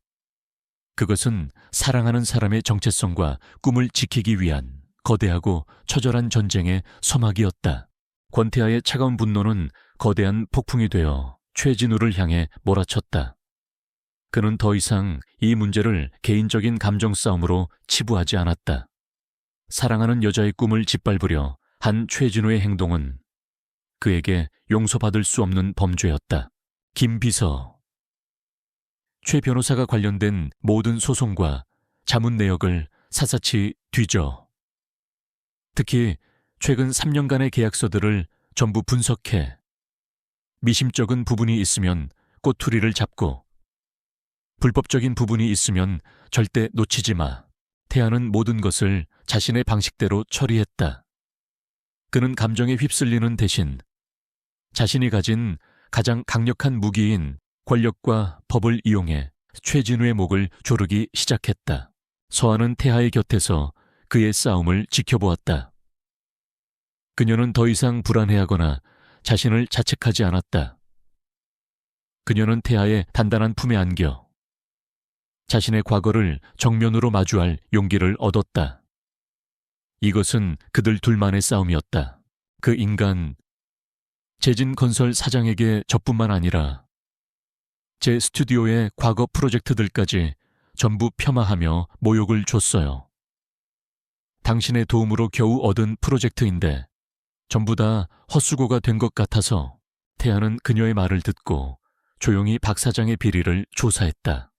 그것은 사랑하는 사람의 정체성과 꿈을 지키기 위한 거대하고 처절한 전쟁의 서막이었다. 권태아의 차가운 분노는 거대한 폭풍이 되어 최진우를 향해 몰아쳤다. 그는 더 이상 이 문제를 개인적인 감정 싸움으로 치부하지 않았다. 사랑하는 여자의 꿈을 짓밟으려 한 최진우의 행동은 그에게 용서받을 수 없는 범죄였다. 김 비서. 최 변호사가 관련된 모든 소송과 자문 내역을 샅샅이 뒤져. 특히 최근 3년간의 계약서들을 전부 분석해. 미심쩍은 부분이 있으면 꼬투리를 잡고 불법적인 부분이 있으면 절대 놓치지 마. 태아는 모든 것을 자신의 방식대로 처리했다. 그는 감정에 휩쓸리는 대신 자신이 가진 가장 강력한 무기인 권력과 법을 이용해 최진우의 목을 조르기 시작했다. 서아는 태아의 곁에서 그의 싸움을 지켜보았다. 그녀는 더 이상 불안해하거나 자신을 자책하지 않았다. 그녀는 태아의 단단한 품에 안겨 자신의 과거를 정면으로 마주할 용기를 얻었다. 이것은 그들 둘만의 싸움이었다. 그 인간, 재진건설 사장에게 저뿐만 아니라 제 스튜디오의 과거 프로젝트들까지 전부 폄하하며 모욕을 줬어요. 당신의 도움으로 겨우 얻은 프로젝트인데 전부 다 헛수고가 된 것 같아서. 태아는 그녀의 말을 듣고 조용히 박 사장의 비리를 조사했다.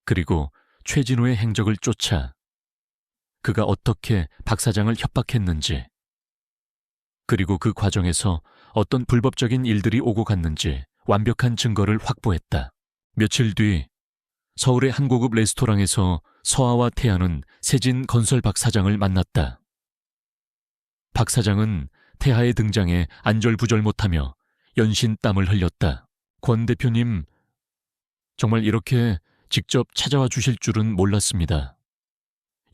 그리고 최진우의 행적을 쫓아 그가 어떻게 박 사장을 협박했는지, 그리고 그 과정에서 어떤 불법적인 일들이 오고 갔는지 완벽한 증거를 확보했다. 며칠 뒤 서울의 한 고급 레스토랑에서 서아와 태아는 세진 건설 박 사장을 만났다. 박 사장은 태아의 등장에 안절부절 못하며 연신 땀을 흘렸다. 권 대표님, 정말 이렇게 직접 찾아와 주실 줄은 몰랐습니다.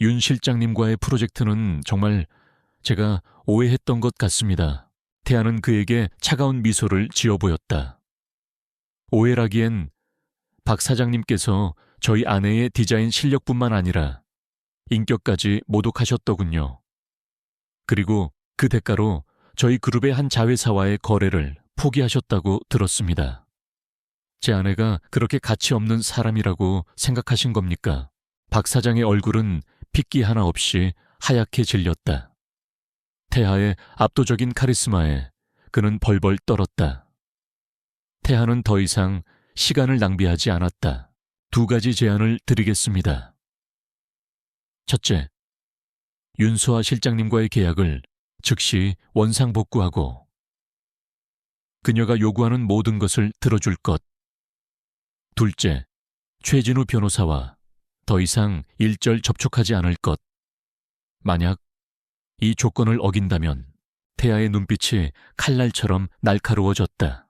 윤 실장님과의 프로젝트는 정말 제가 오해했던 것 같습니다. 태아는 그에게 차가운 미소를 지어 보였다. 오해라기엔 박 사장님께서 저희 아내의 디자인 실력뿐만 아니라 인격까지 모독하셨더군요. 그리고 그 대가로 저희 그룹의 한 자회사와의 거래를 포기하셨다고 들었습니다. 제 아내가 그렇게 가치 없는 사람이라고 생각하신 겁니까? 박 사장의 얼굴은 핏기 하나 없이 하얗게 질렸다. 태아의 압도적인 카리스마에 그는 벌벌 떨었다. 태아는 더 이상 시간을 낭비하지 않았다. 2가지 제안을 드리겠습니다. 첫째, 윤소아 실장님과의 계약을 즉시 원상복구하고 그녀가 요구하는 모든 것을 들어줄 것. 둘째, 최진우 변호사와 더 이상 일절 접촉하지 않을 것. 만약 이 조건을 어긴다면 태아의 눈빛이 칼날처럼 날카로워졌다.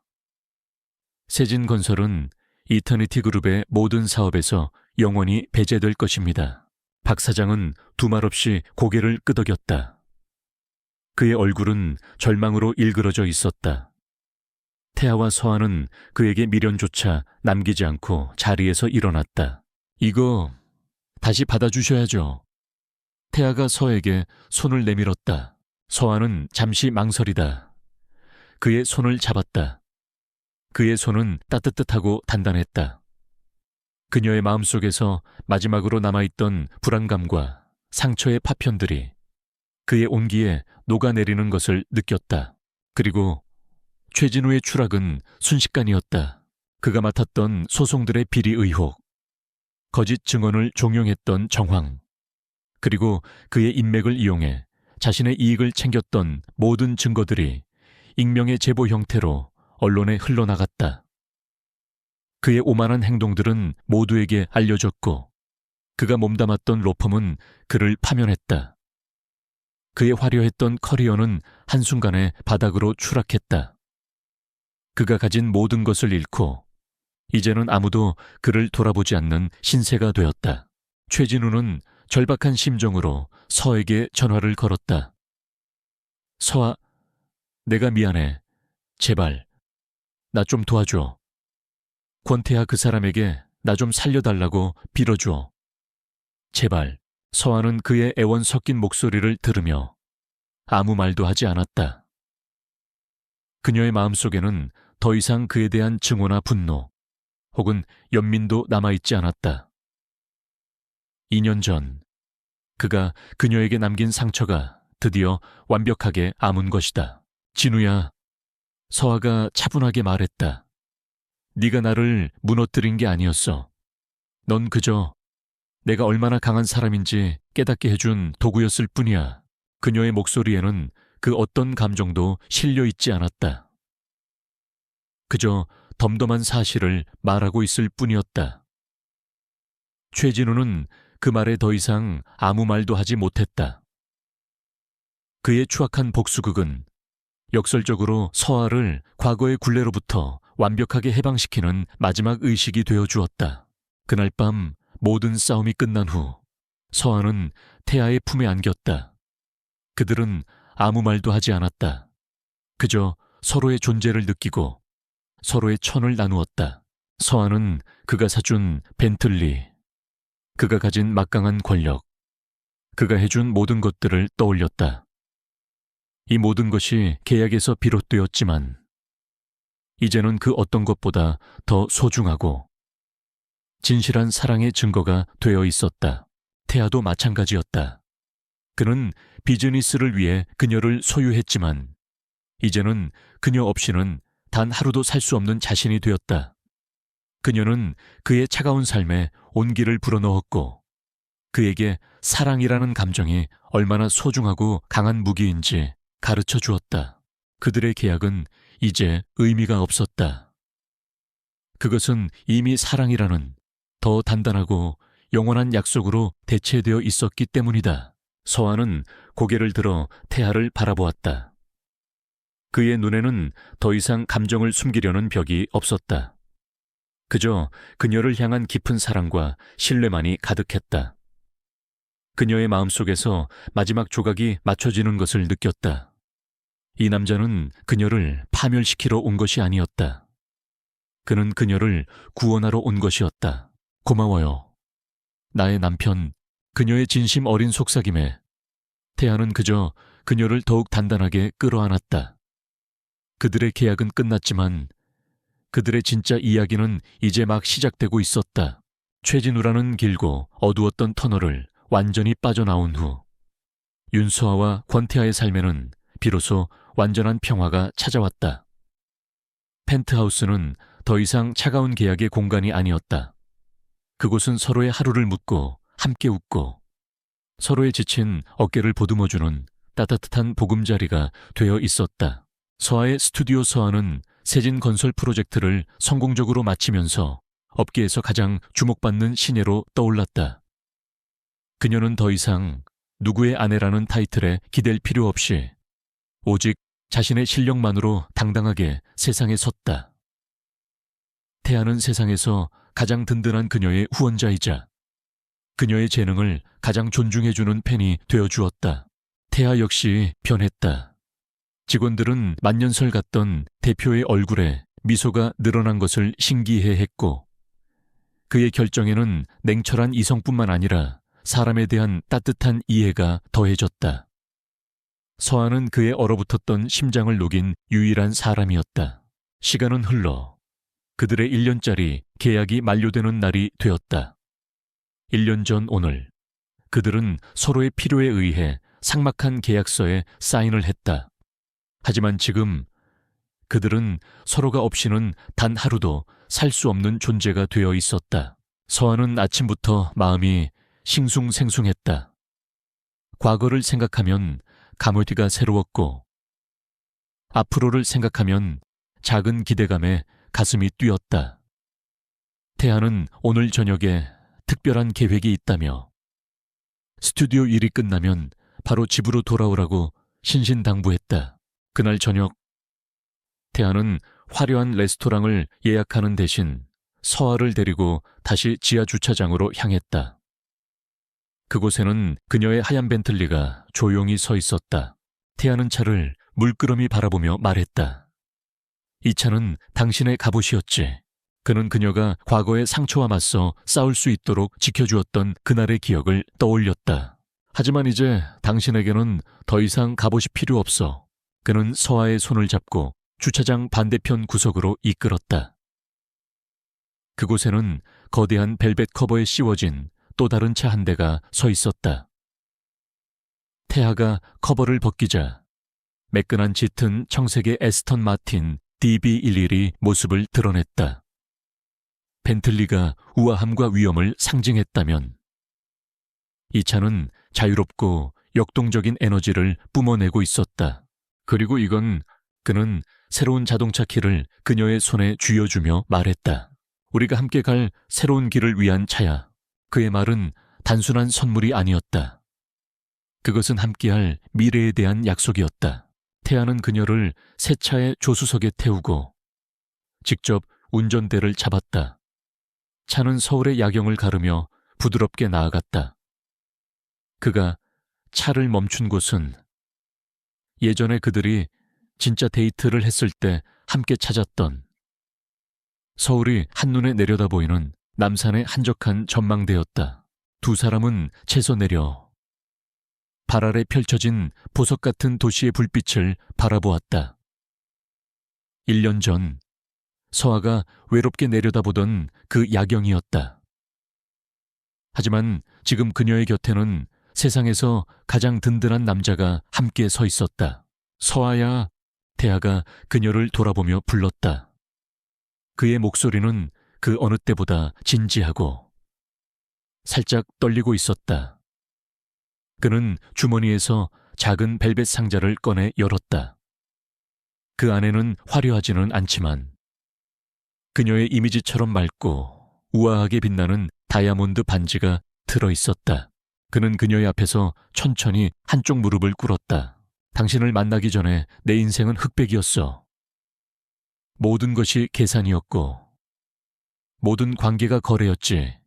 세진건설은 이터니티 그룹의 모든 사업에서 영원히 배제될 것입니다. 박 사장은 두말 없이 고개를 끄덕였다. 그의 얼굴은 절망으로 일그러져 있었다. 태아와 서아는 그에게 미련조차 남기지 않고 자리에서 일어났다. 이거 다시 받아주셔야죠. 태아가 서에게 손을 내밀었다. 서아는 잠시 망설이다. 그의 손을 잡았다. 그의 손은 따뜻하고 단단했다. 그녀의 마음속에서 마지막으로 남아있던 불안감과 상처의 파편들이 그의 온기에 녹아내리는 것을 느꼈다. 그리고 최진우의 추락은 순식간이었다. 그가 맡았던 소송들의 비리 의혹, 거짓 증언을 종용했던 정황, 그리고 그의 인맥을 이용해 자신의 이익을 챙겼던 모든 증거들이 익명의 제보 형태로 언론에 흘러나갔다. 그의 오만한 행동들은 모두에게 알려졌고 그가 몸담았던 로펌은 그를 파면했다. 그의 화려했던 커리어는 한순간에 바닥으로 추락했다. 그가 가진 모든 것을 잃고 이제는 아무도 그를 돌아보지 않는 신세가 되었다. 최진우는 절박한 심정으로 서에게 전화를 걸었다. 서아, 내가 미안해. 제발, 나 좀 도와줘. 권태아 그 사람에게 나 좀 살려달라고 빌어줘. 제발. 서아는 그의 애원 섞인 목소리를 들으며 아무 말도 하지 않았다. 그녀의 마음속에는 더 이상 그에 대한 증오나 분노 혹은 연민도 남아있지 않았다. 2년 전 그가 그녀에게 남긴 상처가 드디어 완벽하게 아문 것이다. 진우야, 서아가 차분하게 말했다. 네가 나를 무너뜨린 게 아니었어. 넌 그저 내가 얼마나 강한 사람인지 깨닫게 해준 도구였을 뿐이야. 그녀의 목소리에는 그 어떤 감정도 실려 있지 않았다. 그저 덤덤한 사실을 말하고 있을 뿐이었다. 최진우는 그 말에 더 이상 아무 말도 하지 못했다. 그의 추악한 복수극은 역설적으로 서아를 과거의 굴레로부터 완벽하게 해방시키는 마지막 의식이 되어 주었다. 그날 밤 모든 싸움이 끝난 후 서아는 태아의 품에 안겼다. 그들은 아무 말도 하지 않았다. 그저 서로의 존재를 느끼고 서로의 천을 나누었다. 서아는 그가 사준 벤틀리, 그가 가진 막강한 권력, 그가 해준 모든 것들을 떠올렸다. 이 모든 것이 계약에서 비롯되었지만 이제는 그 어떤 것보다 더 소중하고 진실한 사랑의 증거가 되어 있었다. 태아도 마찬가지였다. 그는 비즈니스를 위해 그녀를 소유했지만 이제는 그녀 없이는 단 하루도 살 수 없는 자신이 되었다. 그녀는 그의 차가운 삶에 온기를 불어넣었고 그에게 사랑이라는 감정이 얼마나 소중하고 강한 무기인지 가르쳐 주었다. 그들의 계약은 이제 의미가 없었다. 그것은 이미 사랑이라는 더 단단하고 영원한 약속으로 대체되어 있었기 때문이다. 서아는 고개를 들어 태아를 바라보았다. 그의 눈에는 더 이상 감정을 숨기려는 벽이 없었다. 그저 그녀를 향한 깊은 사랑과 신뢰만이 가득했다. 그녀의 마음속에서 마지막 조각이 맞춰지는 것을 느꼈다. 이 남자는 그녀를 파멸시키러 온 것이 아니었다. 그는 그녀를 구원하러 온 것이었다. 고마워요. 나의 남편. 그녀의 진심 어린 속삭임에 태아는 그저 그녀를 더욱 단단하게 끌어안았다. 그들의 계약은 끝났지만 그들의 진짜 이야기는 이제 막 시작되고 있었다. 최진우라는 길고 어두웠던 터널을 완전히 빠져나온 후 윤수아와 권태아의 삶에는 비로소 완전한 평화가 찾아왔다. 펜트하우스는 더 이상 차가운 계약의 공간이 아니었다. 그곳은 서로의 하루를 묻고 함께 웃고 서로의 지친 어깨를 보듬어주는 따뜻한 보금자리가 되어 있었다. 서아의 스튜디오 서아는 세진 건설 프로젝트를 성공적으로 마치면서 업계에서 가장 주목받는 신예로 떠올랐다. 그녀는 더 이상 누구의 아내라는 타이틀에 기댈 필요 없이 오직 자신의 실력만으로 당당하게 세상에 섰다. 태아는 세상에서 가장 든든한 그녀의 후원자이자 그녀의 재능을 가장 존중해주는 팬이 되어주었다. 태아 역시 변했다. 직원들은 만년설 같던 대표의 얼굴에 미소가 늘어난 것을 신기해했고 그의 결정에는 냉철한 이성뿐만 아니라 사람에 대한 따뜻한 이해가 더해졌다. 서한은 그의 얼어붙었던 심장을 녹인 유일한 사람이었다. 시간은 흘러 그들의 1년짜리 계약이 만료되는 날이 되었다. 1년 전 오늘 그들은 서로의 필요에 의해 삭막한 계약서에 사인을 했다. 하지만 지금 그들은 서로가 없이는 단 하루도 살 수 없는 존재가 되어 있었다. 서한은 아침부터 마음이 싱숭생숭했다. 과거를 생각하면 가무디가 새로웠고 앞으로를 생각하면 작은 기대감에 가슴이 뛰었다. 태아는 오늘 저녁에 특별한 계획이 있다며 스튜디오 일이 끝나면 바로 집으로 돌아오라고 신신당부했다. 그날 저녁 태아는 화려한 레스토랑을 예약하는 대신 서아를 데리고 다시 지하 주차장으로 향했다. 그곳에는 그녀의 하얀 벤틀리가 조용히 서 있었다. 태아는 차를 물끄러미 바라보며 말했다. 이 차는 당신의 갑옷이었지. 그는 그녀가 과거의 상처와 맞서 싸울 수 있도록 지켜주었던 그날의 기억을 떠올렸다. 하지만 이제 당신에게는 더 이상 갑옷이 필요 없어. 그는 서아의 손을 잡고 주차장 반대편 구석으로 이끌었다. 그곳에는 거대한 벨벳 커버에 씌워진 또 다른 차 한 대가 서 있었다. 태아가 커버를 벗기자 매끈한 짙은 청색의 에스턴 마틴 DB11이 모습을 드러냈다. 벤틀리가 우아함과 위엄을 상징했다면 이 차는 자유롭고 역동적인 에너지를 뿜어내고 있었다. 그리고 그는 새로운 자동차 키를 그녀의 손에 쥐어주며 말했다. 우리가 함께 갈 새로운 길을 위한 차야. 그의 말은 단순한 선물이 아니었다. 그것은 함께할 미래에 대한 약속이었다. 태아는 그녀를 새 차의 조수석에 태우고 직접 운전대를 잡았다. 차는 서울의 야경을 가르며 부드럽게 나아갔다. 그가 차를 멈춘 곳은 예전에 그들이 진짜 데이트를 했을 때 함께 찾았던 서울이 한눈에 내려다 보이는 남산의 한적한 전망대였다. 두 사람은 채서 내려 발 아래 펼쳐진 보석 같은 도시의 불빛을 바라보았다. 1년 전 서아가 외롭게 내려다보던 그 야경이었다. 하지만 지금 그녀의 곁에는 세상에서 가장 든든한 남자가 함께 서 있었다. 서아야, 태아가 그녀를 돌아보며 불렀다. 그의 목소리는 그 어느 때보다 진지하고 살짝 떨리고 있었다. 그는 주머니에서 작은 벨벳 상자를 꺼내 열었다. 그 안에는 화려하지는 않지만 그녀의 이미지처럼 맑고 우아하게 빛나는 다이아몬드 반지가 들어있었다. 그는 그녀의 앞에서 천천히 한쪽 무릎을 꿇었다. 당신을 만나기 전에 내 인생은 흑백이었어. 모든 것이 계산이었고 모든 관계가 거래였지.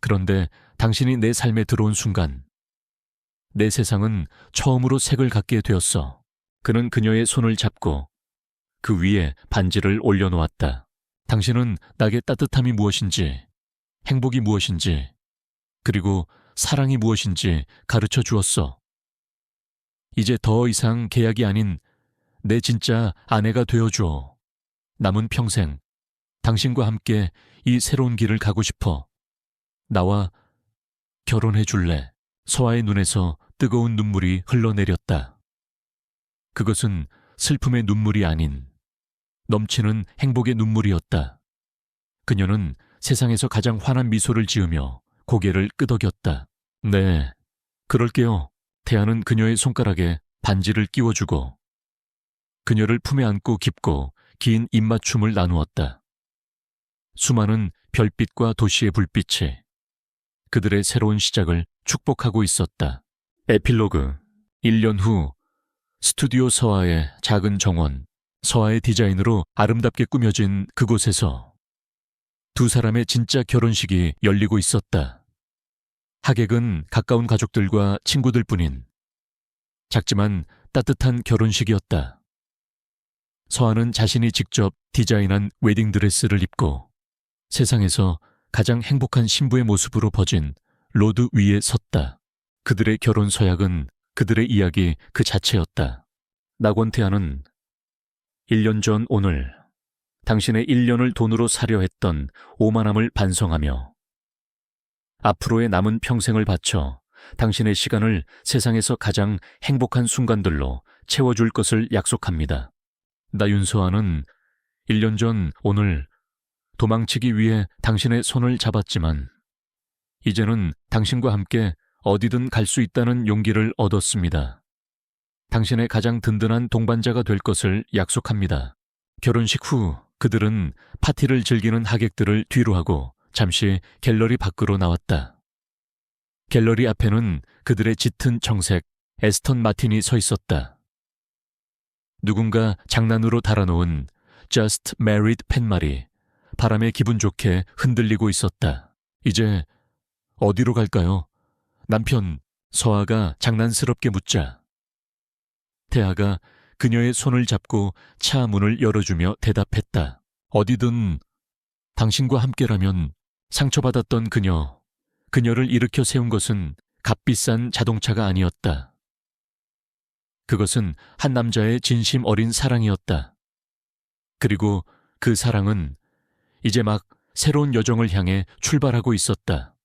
그런데 당신이 내 삶에 들어온 순간 내 세상은 처음으로 색을 갖게 되었어. 그는 그녀의 손을 잡고 그 위에 반지를 올려놓았다. 당신은 나에게 따뜻함이 무엇인지, 행복이 무엇인지, 그리고 사랑이 무엇인지 가르쳐 주었어. 이제 더 이상 계약이 아닌 내 진짜 아내가 되어줘. 남은 평생 당신과 함께 이 새로운 길을 가고 싶어. 나와 결혼해 줄래? 서아의 눈에서 뜨거운 눈물이 흘러내렸다. 그것은 슬픔의 눈물이 아닌 넘치는 행복의 눈물이었다. 그녀는 세상에서 가장 환한 미소를 지으며 고개를 끄덕였다. 네, 그럴게요. 태아는 그녀의 손가락에 반지를 끼워주고 그녀를 품에 안고 깊고 긴 입맞춤을 나누었다. 수많은 별빛과 도시의 불빛이 그들의 새로운 시작을 축복하고 있었다. 에필로그 1년 후 스튜디오 서아의 작은 정원, 서아의 디자인으로 아름답게 꾸며진 그곳에서 두 사람의 진짜 결혼식이 열리고 있었다. 하객은 가까운 가족들과 친구들뿐인 작지만 따뜻한 결혼식이었다. 서아는 자신이 직접 디자인한 웨딩드레스를 입고 세상에서 가장 행복한 신부의 모습으로 퍼진 로드 위에 섰다. 그들의 결혼 서약은 그들의 이야기 그 자체였다. 나권태아는 1년 전 오늘 당신의 1년을 돈으로 사려 했던 오만함을 반성하며 앞으로의 남은 평생을 바쳐 당신의 시간을 세상에서 가장 행복한 순간들로 채워줄 것을 약속합니다. 나 윤서아는 1년 전 오늘 도망치기 위해 당신의 손을 잡았지만 이제는 당신과 함께 어디든 갈 수 있다는 용기를 얻었습니다. 당신의 가장 든든한 동반자가 될 것을 약속합니다. 결혼식 후 그들은 파티를 즐기는 하객들을 뒤로하고 잠시 갤러리 밖으로 나왔다. 갤러리 앞에는 그들의 짙은 청색 에스턴 마틴이 서 있었다. 누군가 장난으로 달아놓은 Just Married 팻말이 바람에 기분 좋게 흔들리고 있었다. 이제 어디로 갈까요? 남편 서아가 장난스럽게 묻자 태아가 그녀의 손을 잡고 차 문을 열어주며 대답했다. 어디든 당신과 함께라면. 상처받았던 그녀를 일으켜 세운 것은 값비싼 자동차가 아니었다. 그것은 한 남자의 진심 어린 사랑이었다. 그리고 그 사랑은 이제 막 새로운 여정을 향해 출발하고 있었다.